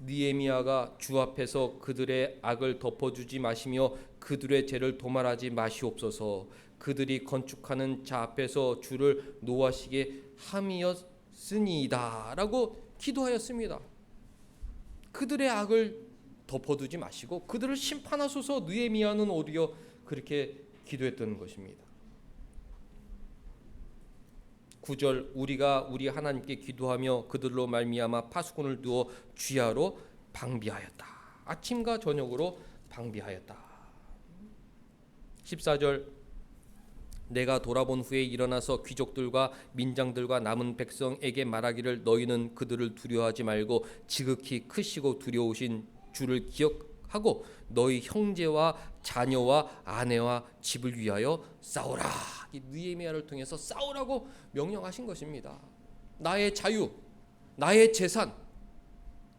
느헤미야가 주 앞에서 그들의 악을 덮어주지 마시며 그들의 죄를 도말하지 마시옵소서. 그들이 건축하는 자 앞에서 주를 노하시게 함이었으니이다 라고 기도하였습니다. 그들의 악을 덮어두지 마시고 그들을 심판하소서. 느헤미야는 오히려 그렇게 기도했던 것입니다. 9절 우리가 우리 하나님께 기도하며 그들로 말미암아 파수꾼을 두어 쥐하로 방비하였다. 아침과 저녁으로 방비하였다. 14절 내가 돌아본 후에 일어나서 귀족들과 민장들과 남은 백성에게 말하기를 너희는 그들을 두려워하지 말고 지극히 크시고 두려우신 주를 기억하고 너희 형제와 자녀와 아내와 집을 위하여 싸우라. 이 느헤미야를 통해서 싸우라고 명령하신 것입니다. 나의 자유, 나의 재산,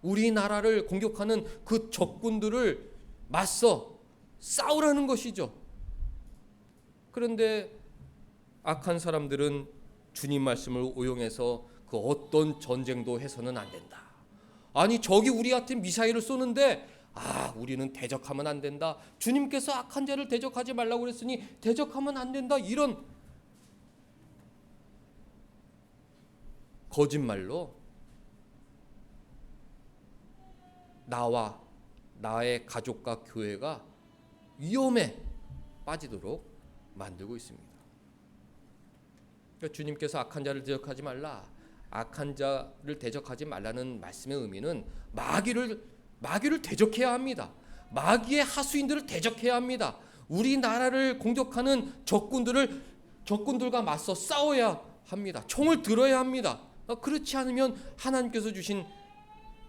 우리나라를 공격하는 그 적군들을 맞서 싸우라는 것이죠. 그런데 악한 사람들은 주님 말씀을 오용해서 그 어떤 전쟁도 해서는 안 된다. 아니 적이 우리한테 미사일을 쏘는데 우리는 대적하면 안 된다. 주님께서 악한 자를 대적하지 말라고 그랬으니 대적하면 안 된다. 이런 거짓말로 나와 나의 가족과 교회가 위험에 빠지도록 만들고 있습니다. 그러니까 주님께서 악한 자를 대적하지 말라, 악한 자를 대적하지 말라는 말씀의 의미는 마귀를 대적해야 합니다. 마귀의 하수인들을 대적해야 합니다. 우리나라를 공격하는 적군들과 맞서 싸워야 합니다. 총을 들어야 합니다. 그렇지 않으면 하나님께서 주신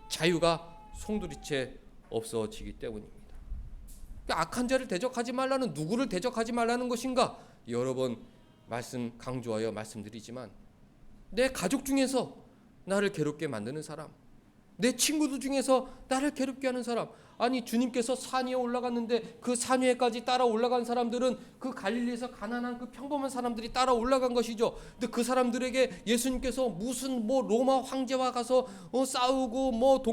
자유가 송두리째 없어지기 때문입니다. 그러니까 악한 자를 대적하지 말라는 누구를 대적하지 말라는 것인가? 여러 번 강조하여 말씀드리지만 내 가족 중에서 나를 괴롭게 만드는 사람, 내 친구들 중에서 나를 괴롭게 하는 사람. 아니 주님께서 산 위에 올라갔는데 그 산 위에까지 따라 올라간 사람들은 그 갈릴리에서 가난한 그 평범한 사람들이 따라 올라간 것이죠. 근데 그 사람들에게 예수님께서 무슨 로마 황제와 가서 싸우고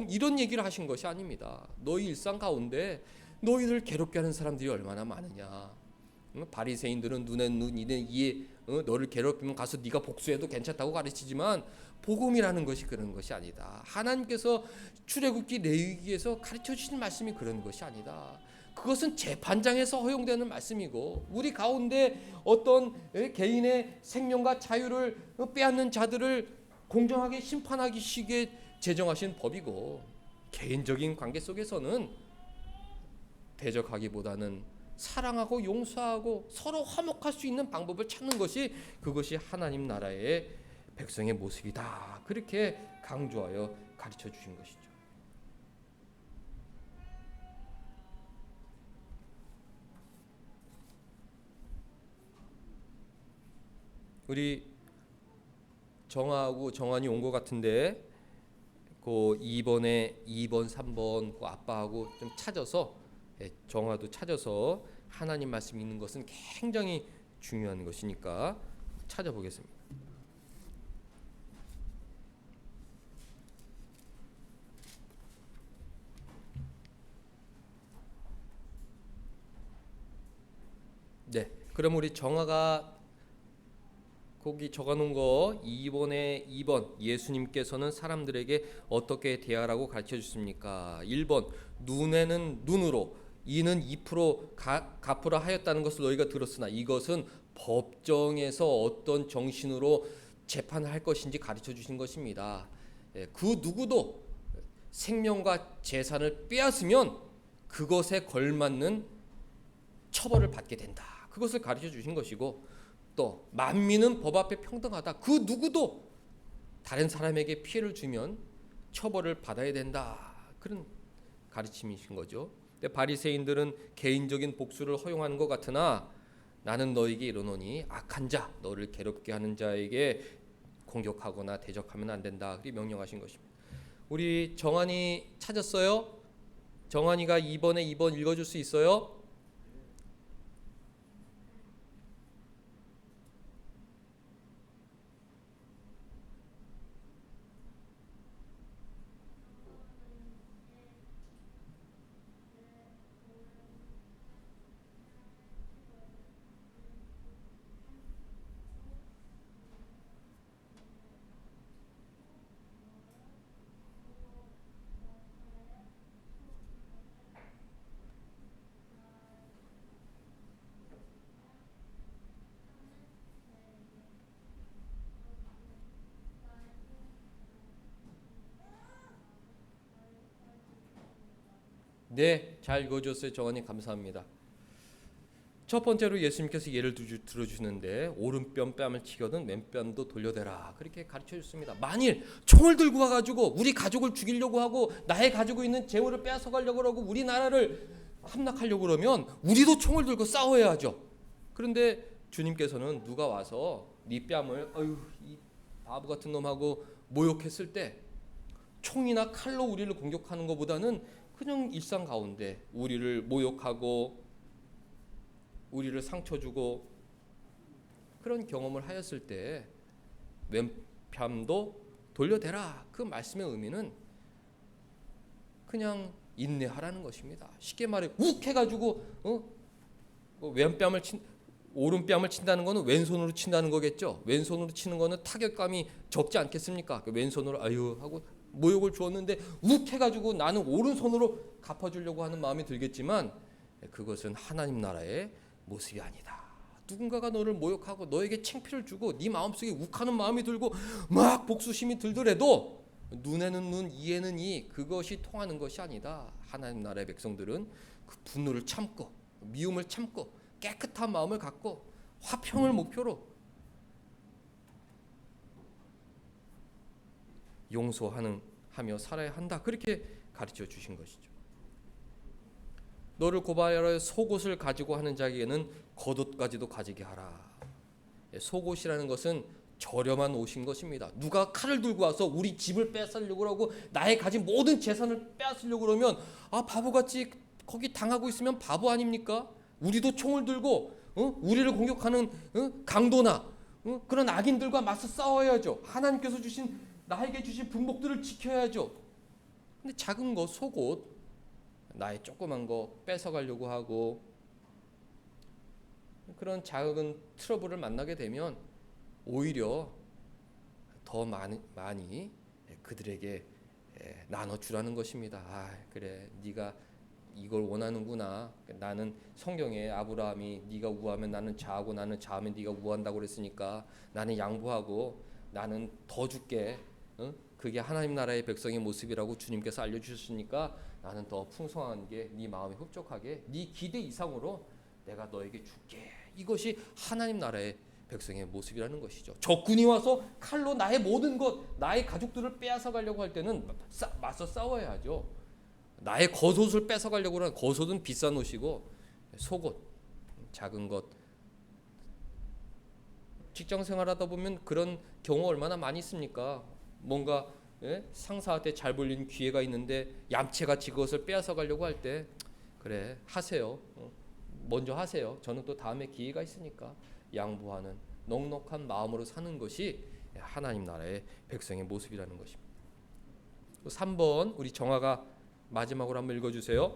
이런 얘기를 하신 것이 아닙니다. 너희 일상 가운데 너희를 괴롭게 하는 사람들이 얼마나 많으냐. 바리새인들은 눈에 눈 이에 이에 너를 괴롭히면 가서 네가 복수해도 괜찮다고 가르치지만 복음이라는 것이 그런 것이 아니다. 하나님께서 출애굽기 레위기에서 가르쳐 주신 말씀이 그런 것이 아니다. 그것은 재판장에서 허용되는 말씀이고 우리 가운데 어떤 개인의 생명과 자유를 빼앗는 자들을 공정하게 심판하기 시기에 제정하신 법이고 개인적인 관계 속에서는 대적하기보다는 사랑하고 용서하고 서로 화목할 수 있는 방법을 찾는 것이 그것이 하나님 나라의 백성의 모습이다. 그렇게 강조하여 가르쳐 주신 것이죠. 우리 정아하고 정한이 온 것 같은데 그 2번에 2번, 3번 그 아빠하고 좀 찾아서 정아도 찾아서 하나님 말씀 읽는 것은 굉장히 중요한 것이니까 찾아보겠습니다. 네, 그럼 우리 정아가 거기 적어놓은 거 2번에 2번 예수님께서는 사람들에게 어떻게 대하라고 가르쳐 주십니까? 1번 눈에는 눈으로 이는 2% 갚으라 하였다는 것을 너희가 들었으나 이것은 법정에서 어떤 정신으로 재판을 할 것인지 가르쳐 주신 것입니다. 그 누구도 생명과 재산을 빼앗으면 그것에 걸맞는 처벌을 받게 된다. 그것을 가르쳐 주신 것이고 또 만민은 법 앞에 평등하다. 그 누구도 다른 사람에게 피해를 주면 처벌을 받아야 된다. 그런 가르침이신 거죠. 근데 바리새인들은 개인적인 복수를 허용하는 것 같으나 나는 너에게 이르노니 악한 자, 너를 괴롭게 하는 자에게 공격하거나 대적하면 안 된다. 그렇게 명령하신 것입니다. 우리 정한이 찾았어요? 정한이가 2번 읽어줄 수 있어요? 네, 잘 읽어줬어요. 정원님 감사합니다. 첫 번째로 예수님께서 예를 들어주시는데 오른뺨 뺨을 치거든 왼뺨도 돌려대라. 그렇게 가르쳐줬습니다. 만일 총을 들고 와가지고 우리 가족을 죽이려고 하고 나의 가지고 있는 재물을 뺏어가려고 하고 우리나라를 함락하려고 그러면 우리도 총을 들고 싸워야 하죠. 그런데 주님께서는 누가 와서 네 뺨을 어휴 이 바보 같은 놈하고 모욕했을 때 총이나 칼로 우리를 공격하는 것보다는 그냥 일상 가운데 우리를 모욕하고 우리를 상처 주고 그런 경험을 하였을 때 왼편도 돌려대라. 그 말씀의 의미는 그냥 인내하라는 것입니다. 쉽게 말해 욱 해가지고 왼뺨을 오른뺨을 친다는 거는 왼손으로 친다는 거겠죠. 왼손으로 치는 거는 타격감이 적지 않겠습니까? 왼손으로 아유 하고 모욕을 주었는데 욱 해가지고 나는 오른손으로 갚아주려고 하는 마음이 들겠지만 그것은 하나님 나라의 모습이 아니다. 누군가가 너를 모욕하고 너에게 창피를 주고 네 마음속에 욱하는 마음이 들고 막 복수심이 들더라도 눈에는 눈, 이에는 이, 그것이 통하는 것이 아니다. 하나님 나라의 백성들은 그 분노를 참고 미움을 참고 깨끗한 마음을 갖고 화평을 목표로 용서하며 살아야 한다. 그렇게 가르쳐 주신 것이죠. 너를 고발하여 속옷을 가지고 하는 자에게는 겉옷까지도 가지게 하라. 속옷이라는 것은 저렴한 옷인 것입니다. 누가 칼을 들고 와서 우리 집을 빼앗으려고 하고 나의 가진 모든 재산을 빼앗으려고 그러면 바보같이 거기 당하고 있으면 바보 아닙니까? 우리도 총을 들고 우리를 공격하는 강도나 그런 악인들과 맞서 싸워야죠. 하나님께서 주신 나에게 주신 분복들을 지켜야죠. 근데 작은 거 속옷 나의 조그만 거 뺏어가려고 하고 그런 작은 트러블을 만나게 되면 오히려 더 많이 그들에게 나눠주라는 것입니다. 그래 네가 이걸 원하는구나. 나는 성경에 아브라함이 네가 우하면 나는 자하고 나는 자하면 네가 우한다고 그랬으니까 나는 양보하고 나는 더 줄게. 그게 하나님 나라의 백성의 모습이라고 주님께서 알려주셨으니까 나는 더 풍성한 게 네 마음에 흡족하게 네 기대 이상으로 내가 너에게 줄게. 이것이 하나님 나라의 백성의 모습이라는 것이죠. 적군이 와서 칼로 나의 모든 것, 나의 가족들을 빼앗아 가려고 할 때는 맞서 싸워야 하죠. 나의 겉옷을 뺏어 가려고 하는 겉옷은 비싼 옷이고 속옷, 작은 것. 직장 생활하다 보면 그런 경우 얼마나 많이 있습니까? 뭔가 상사한테 잘 보이는 기회가 있는데 얌체같이 그것을 빼앗아 가려고 할 때 그래 하세요. 먼저 하세요. 저는 또 다음에 기회가 있으니까 양보하는 넉넉한 마음으로 사는 것이 하나님 나라의 백성의 모습이라는 것입니다. 3번 우리 정아가 마지막으로 한번 읽어주세요.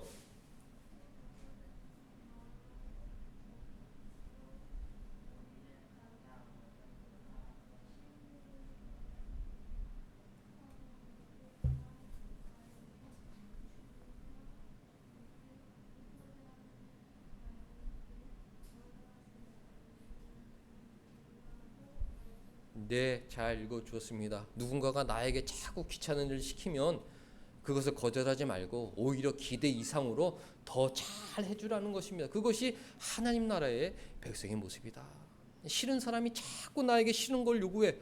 네, 잘 읽어주었습니다. 누군가가 나에게 자꾸 귀찮은 일을 시키면 그것을 거절하지 말고 오히려 기대 이상으로 더 잘 해주라는 것입니다. 그것이 하나님 나라의 백성의 모습이다. 싫은 사람이 자꾸 나에게 싫은 걸 요구해.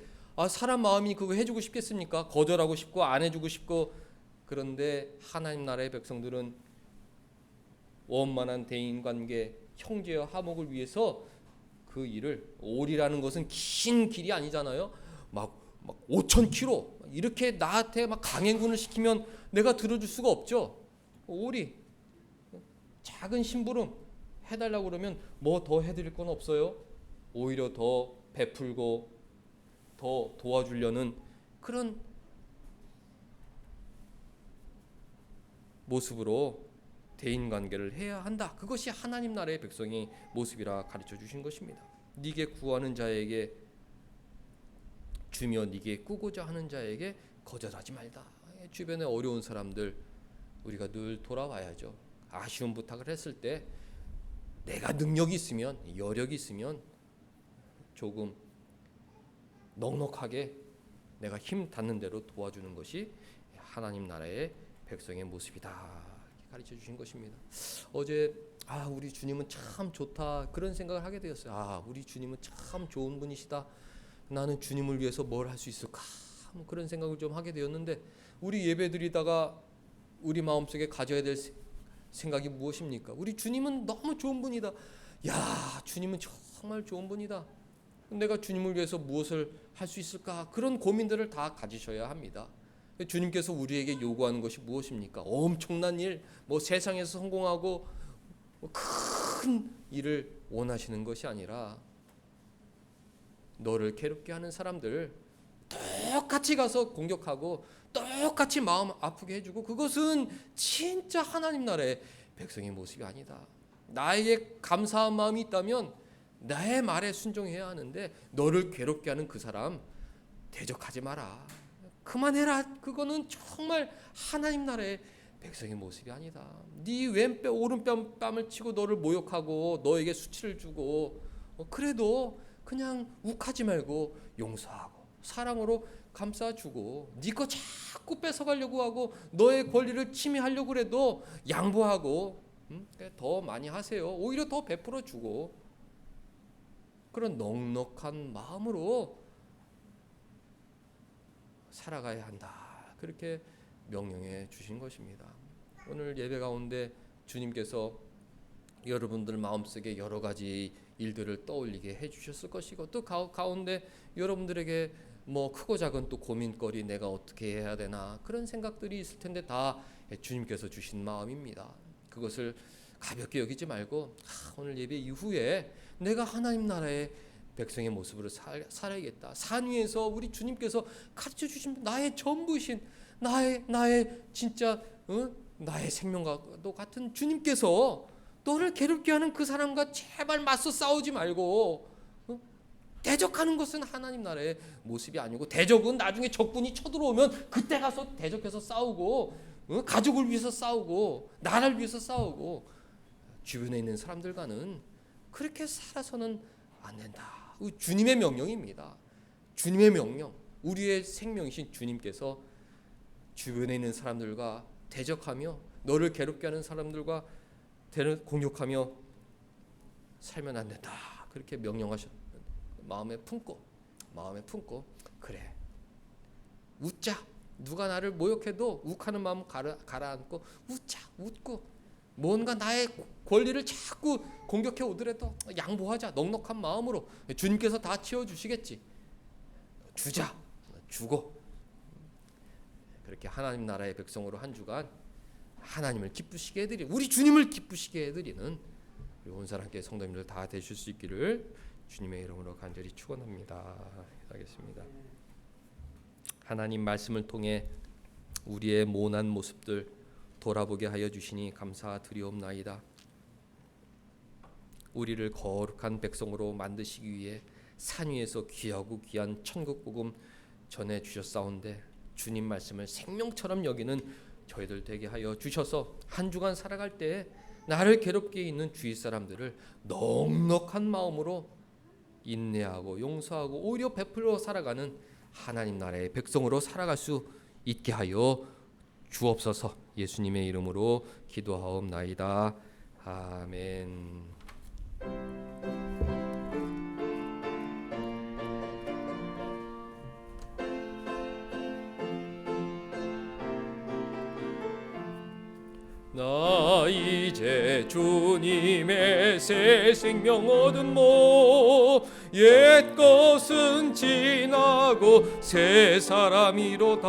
사람 마음이 그거 해주고 싶겠습니까? 거절하고 싶고 안 해주고 싶고. 그런데 하나님 나라의 백성들은 원만한 대인관계, 형제와 화목을 위해서 그 일을, 오리라는 것은 긴 길이 아니잖아요. 막 5,000km 이렇게 나한테 막 강행군을 시키면 내가 들어줄 수가 없죠. 오리, 작은 심부름 해달라고 그러면 뭐 더 해드릴 건 없어요. 오히려 더 베풀고 더 도와주려는 그런 모습으로 대인관계를 해야 한다. 그것이 하나님 나라의 백성의 모습이라 가르쳐 주신 것입니다. 네게 구하는 자에게 주며 네게 꾸고자 하는 자에게 거절하지 말다. 주변에 어려운 사람들 우리가 늘 돌아와야죠. 아쉬운 부탁을 했을 때 내가 능력이 있으면, 여력이 있으면 조금 넉넉하게 내가 힘 닿는 대로 도와주는 것이 하나님 나라의 백성의 모습이다. 가르쳐 주신 것입니다. 어제 우리 주님은 참 좋다 그런 생각을 하게 되었어요. 우리 주님은 참 좋은 분이시다. 나는 주님을 위해서 뭘 할 수 있을까? 그런 생각을 좀 하게 되었는데, 우리 예배드리다가 우리 마음속에 가져야 될 생각이 무엇입니까? 우리 주님은 너무 좋은 분이다. 주님은 정말 좋은 분이다. 내가 주님을 위해서 무엇을 할 수 있을까? 그런 고민들을 다 가지셔야 합니다. 주님께서 우리에게 요구하는 것이 무엇입니까? 엄청난 일, 세상에서 성공하고 큰 일을 원하시는 것이 아니라 너를 괴롭게 하는 사람들 똑같이 가서 공격하고 똑같이 마음 아프게 해주고, 그것은 진짜 하나님 나라의 백성의 모습이 아니다. 나에게 감사한 마음이 있다면 나의 말에 순종해야 하는데, 너를 괴롭게 하는 그 사람 대적하지 마라. 그만해라. 그거는 정말 하나님 나라의 백성의 모습이 아니다. 네 왼뺨 오른뺨을 치고 너를 모욕하고 너에게 수치를 주고 그래도 그냥 욱하지 말고 용서하고 사랑으로 감싸주고, 네 거 자꾸 뺏어가려고 하고 너의 권리를 침해하려고 해도 양보하고 더 많이 하세요. 오히려 더 베풀어 주고, 그런 넉넉한 마음으로 살아가야 한다. 그렇게 명령해 주신 것입니다. 오늘 예배 가운데 주님께서 여러분들 마음속에 여러 가지 일들을 떠올리게 해주셨을 것이고, 또 가운데 여러분들에게 크고 작은 또 고민거리, 내가 어떻게 해야 되나 그런 생각들이 있을 텐데 다 주님께서 주신 마음입니다. 그것을 가볍게 여기지 말고 오늘 예배 이후에 내가 하나님 나라의 백성의 모습으로 살아야겠다. 산 위에서 우리 주님께서 가르쳐 주신 나의 전부이신 나의 진짜 나의 생명과도 같은 주님께서 너를 괴롭게 하는 그 사람과 제발 맞서 싸우지 말고, 대적하는 것은 하나님 나라의 모습이 아니고, 대적은 나중에 적군이 쳐들어오면 그때 가서 대적해서 싸우고, 가족을 위해서 싸우고 나라를 위해서 싸우고, 주변에 있는 사람들과는 그렇게 살아서는 안 된다. 주님의 명령입니다. 주님의 명령. 우리의 생명이신 주님께서 주변에 있는 사람들과 대적하며 너를 괴롭게 하는 사람들과 공격하며 살면 안 된다. 그렇게 명령하셨. 마음에 품고 그래, 웃자. 누가 나를 모욕해도 욱하는 마음 가라앉고 웃고, 뭔가 나의 권리를 자꾸 공격해 오더라도 양보하자. 넉넉한 마음으로 주님께서 다 채워주시겠지. 주고 그렇게 하나님 나라의 백성으로 한 주간 하나님을 기쁘시게 해드리는, 우리 주님을 기쁘시게 해드리는 우리 온 사람께 성도님들 다 되실 수 있기를 주님의 이름으로 간절히 축원합니다. 하겠습니다. 하나님 말씀을 통해 우리의 모난 모습들 돌아보게 하여 주시니 감사드리옵나이다. 우리를 거룩한 백성으로 만드시기 위해 산 위에서 귀하고 귀한 천국 복음 전해 주셨사온데, 주님 말씀을 생명처럼 여기는 저희들 되게 하여 주셔서 한 주간 살아갈 때 나를 괴롭게 있는 주위 사람들을 넉넉한 마음으로 인내하고 용서하고 오히려 베풀어 살아가는 하나님 나라의 백성으로 살아갈 수 있게 하여 주옵소서. 예수님의 이름으로 기도하옵나이다. 아멘. 이제 주님의 새 생명 얻음모 옛 것은 지나고 새 사람이로다.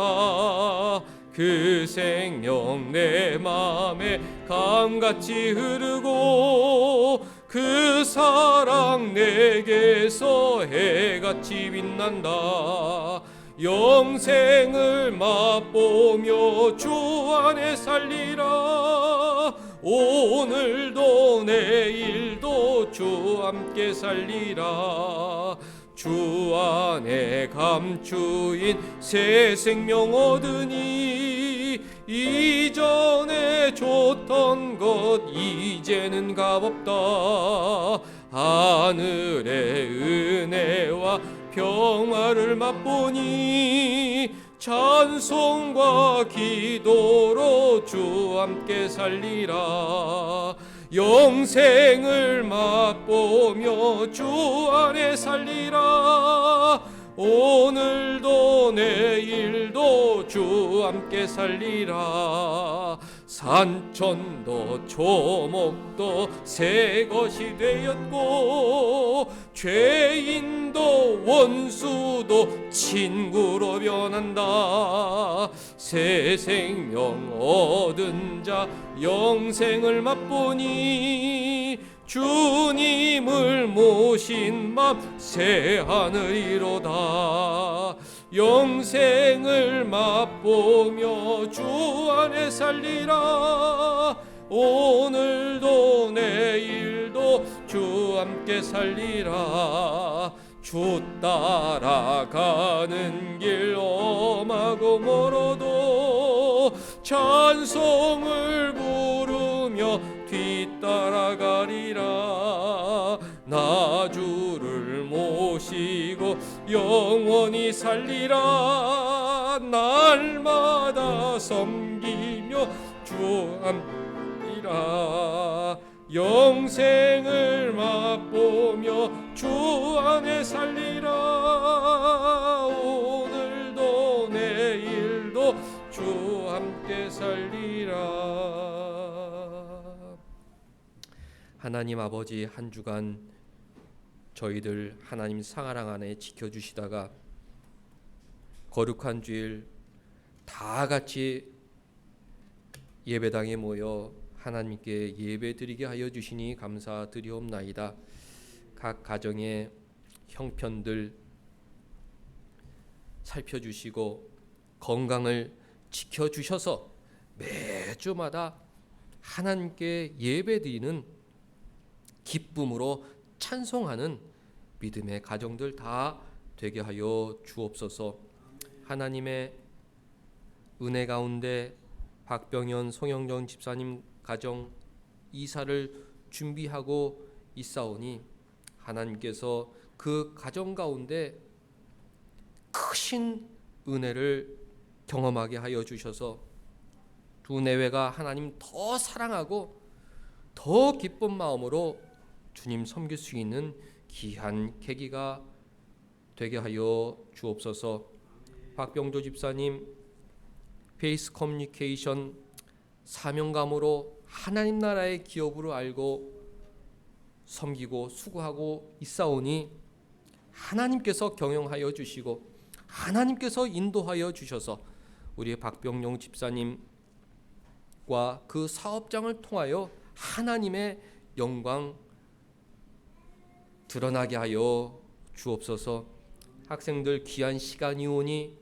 그 생명 내 맘에 강같이 흐르고 그 사랑 내게서 해같이 빛난다. 영생을 맛보며 주 안에 살리라. 오늘도 내일도 주 함께 살리라. 주 안에 감추인 새 생명 얻으니 이전에 줬던 것 이제는 값없다. 하늘의 은혜와 평화를 맛보니 찬송과 기도로 주 함께 살리라. 영생을 맛보며 주 안에 살리라. 오늘도 내일도 주 함께 살리라. 산천도 초목도 새 것이 되었고 죄인도 원수도 친구로 변한다. 새 생명 얻은 자 영생을 맛보니 주님을 모신 맘 새 하늘이로다. 영생을 맛보며 주 안에 살리라. 오늘도 내일도 주 함께 살리라. 주 따라가는 길 험하고 멀어도 찬송을 부르며 뒤따라가리라. 나 주를 모시고 영원히 살리라. 날마다 섬기며 주 함이라. 영생을 맛보며 주 안에 살리라. 오늘도 내일도 주 함께 살리라. 하나님 아버지, 한 주간 저희들 하나님 상하랑 안에 지켜주시다가 거룩한 주일 다 같이 예배당에 모여 하나님께 예배드리게 하여 주시니 감사드리옵나이다. 각 가정의 형편들 살펴주시고 건강을 지켜주셔서 매주마다 하나님께 예배드리는 기쁨으로 찬송하는 믿음의 가정들 다 되게 하여 주옵소서. 하나님의 은혜 가운데 박병현, 송영정 집사님 가정 이사를 준비하고 있사오니 하나님께서 그 가정 가운데 크신 은혜를 경험하게 하여 주셔서 두 내외가 하나님 더 사랑하고 더 기쁜 마음으로 주님 섬길 수 있는 귀한 계기가 되게 하여 주옵소서. 박병조 집사님 페이스 커뮤니케이션 사명감으로 하나님 나라의 기업으로 알고 섬기고 수고하고 있사오니 하나님께서 경영하여 주시고 하나님께서 인도하여 주셔서 우리 박병용 집사님과 그 사업장을 통하여 하나님의 영광 드러나게 하여 주옵소서. 학생들 귀한 시간이 오니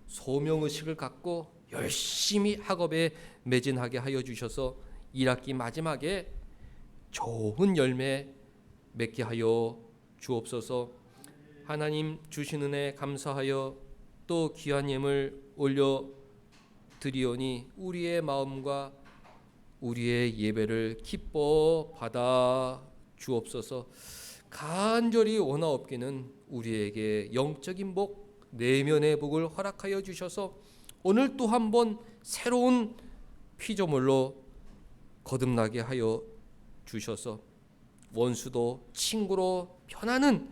소명의식을 갖고 열심히 학업에 매진하게 하여 주셔서 1학기 마지막에 좋은 열매 맺게 하여 주옵소서. 하나님 주신 은혜 감사하여 또 귀한 예물 올려 드리오니 우리의 마음과 우리의 예배를 기뻐 받아 주옵소서. 간절히 원하옵기는 우리에게 영적인 복, 내면의 복을 허락하여 주셔서 오늘 또 한 번 새로운 피조물로 거듭나게 하여 주셔서 원수도 친구로 변하는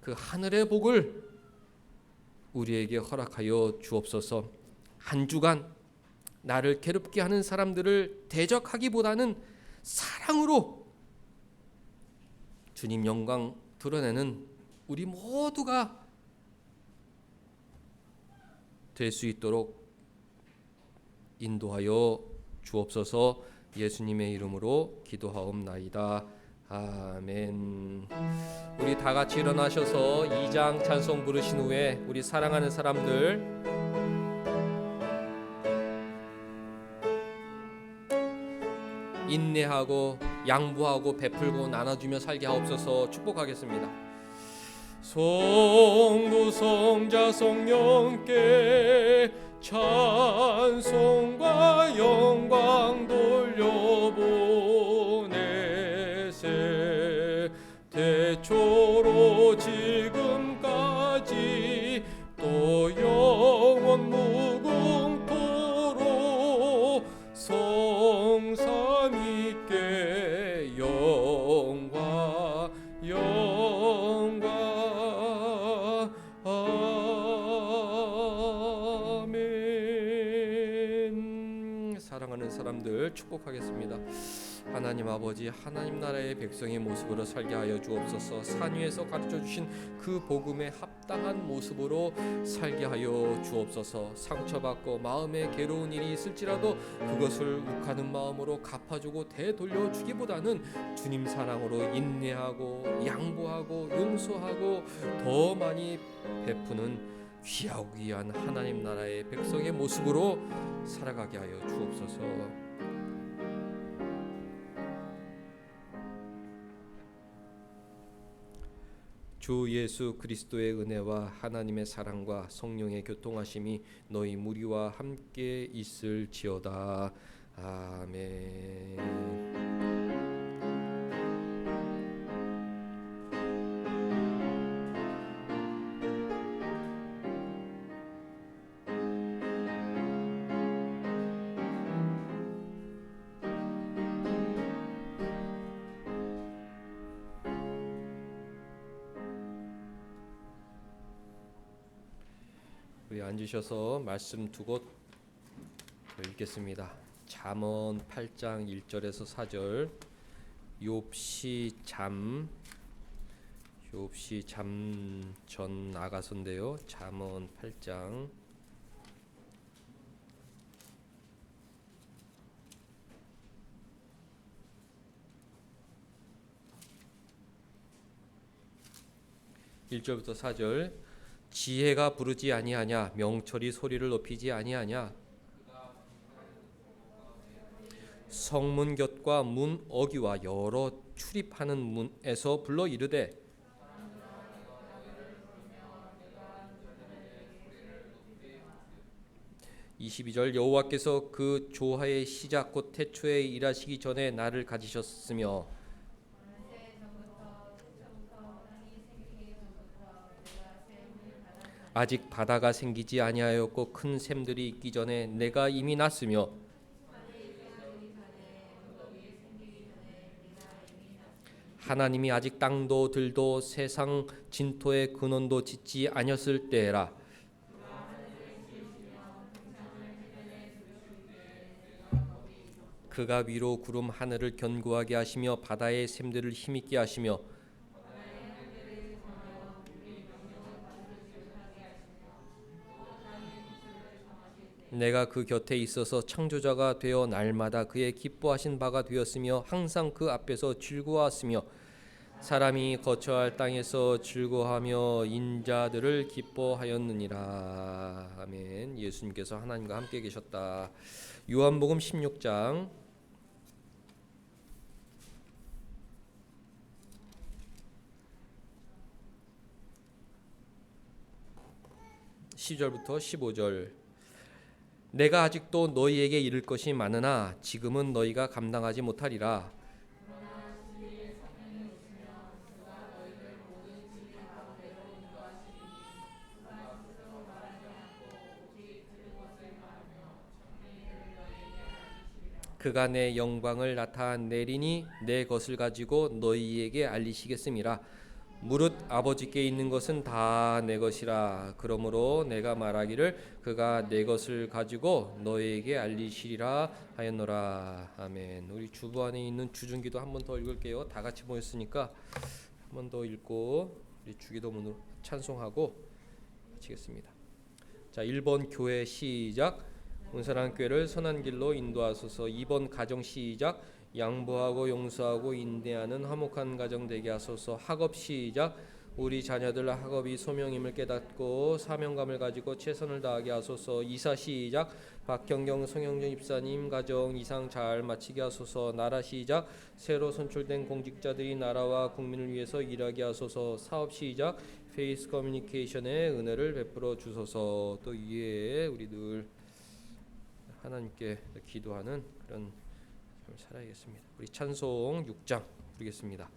그 하늘의 복을 우리에게 허락하여 주옵소서. 한 주간 나를 괴롭게 하는 사람들을 대적하기보다는 사랑으로 주님 영광 드러내는 우리 모두가 될 수 있도록 인도하여 주옵소서. 예수님의 이름으로 기도하옵나이다. 아멘. 우리 다 같이 일어나셔서 2장 찬송 부르신 후에 우리 사랑하는 사람들 인내하고 양보하고 베풀고 나눠주며 살게 하옵소서. 축복하겠습니다. 성부 성자 성령께 찬송과 영광 돌려보내세. 태초로 지금까지 또 영원 무궁토록 성삼위께 영광 아멘. 사랑하는 사람들 축복하겠습니다. 하나님 아버지, 하나님 나라의 백성의 모습으로 살게 하여 주옵소서. 산 위에서 가르쳐 주신 그 복음에 합당한 모습으로 살게 하여 주옵소서. 상처받고 마음에 괴로운 일이 있을지라도 그것을 욱하는 마음으로 갚아주고 되돌려 주기보다는 주님 사랑으로 인내하고 양보하고 용서하고 더 많이 베푸는 귀하고 귀한 하나님 나라의 백성의 모습으로 살아가게 하여 주옵소서. 주 예수 그리스도의 은혜와 하나님의 사랑과 성령의 교통하심이 너희 무리와 함께 있을지어다. 아멘. 우리 앉으셔서 말씀 두 곳 읽겠습니다. 잠언 8장 1절에서 4절. 욥시 잠 전 나가서인데요. 잠언 8장 1절부터 4절. 지혜가 부르지 아니하냐, 명철이 소리를 높이지 아니하냐. 성문 곁과 문 어귀와 여러 출입하는 문에서 불러 이르되, (22절) 여호와께서 그 조화의 시작 곧 태초에 일하시기 전에 나를 가지셨으며 아직 바다가 생기지 아니하였고 큰 샘들이 있기 전에 내가 이미 났으며 하나님이 아직 땅도 들도 세상 진토의 근원도 짓지 아니었을 때라. 그가 위로 구름 하늘을 견고하게 하시며 바다의 샘들을 힘있게 하시며 내가 그 곁에 있어서 창조자가 되어 날마다 그의 기뻐하신 바가 되었으며 항상 그 앞에서 즐거워하였으며 사람이 거처할 땅에서 즐거워하며 인자들을 기뻐하였느니라. 아멘. 예수님께서 하나님과 함께 계셨다. 요한복음 16장 10절부터 15절. 내가 아직도 너희에게 이를 것이 많으나 지금은 너희가 감당하지 못하리라. 그가 내 영광을 나타내리니 내 것을 가지고 너희에게 알리시겠음이라. 무릇 아버지께 있는 것은 다 내 것이라. 그러므로 내가 말하기를 그가 내 것을 가지고 너희에게 알리시리라 하였노라. 아멘. 우리 주보 안에 있는 주중기도 한 번 더 읽을게요. 다 같이 모였으니까 한 번 더 읽고 우리 주기도문으로 찬송하고 마치겠습니다. 자, 1번 교회 시작. 온사랑교회를 선한 길로 인도하소서. 2번 가정 시작. 양보하고 용서하고 인내하는 화목한 가정 되게 하소서. 학업 시작. 우리 자녀들 학업이 소명임을 깨닫고 사명감을 가지고 최선을 다하게 하소서. 이사 시작. 박경경 성영준 입사님 가정 이상 잘 마치게 하소서. 나라 시작. 새로 선출된 공직자들이 나라와 국민을 위해서 일하게 하소서. 사업 시작. 페이스 커뮤니케이션의 은혜를 베풀어 주소서. 또 이에 우리 늘 하나님께 기도하는 그런 삶을 살아야겠습니다. 우리 찬송 6장 부르겠습니다.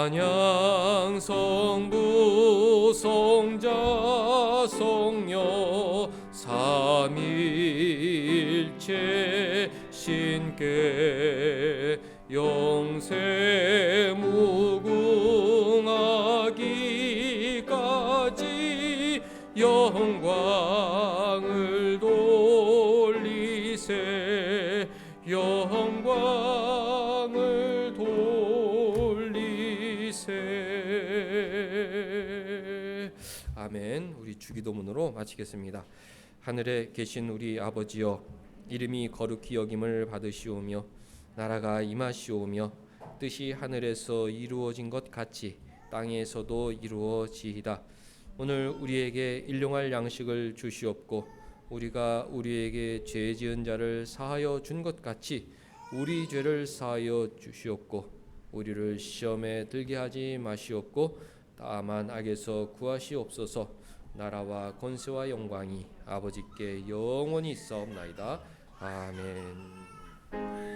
찬양 성부 성자 성녀 삼위일체 신께 영세 무궁하기까지 영광을 돌리세. 영광을 돌리세. 아멘. 우리 주기도문으로 마치겠습니다. 하늘에 계신 우리 아버지여, 이름이 거룩히 여김을 받으시오며 나라가 임하시오며 뜻이 하늘에서 이루어진 것 같이 땅에서도 이루어지이다. 오늘 우리에게 일용할 양식을 주시옵고 우리가 우리에게 죄 지은 자를 사하여 준 것 같이 우리 죄를 사하여 주시옵고 우리를 시험에 들게 하지 마시옵고 다만 악에서 구하시옵소서. 나라와 권세와 영광이 아버지께 영원히 있사옵나이다. 아멘.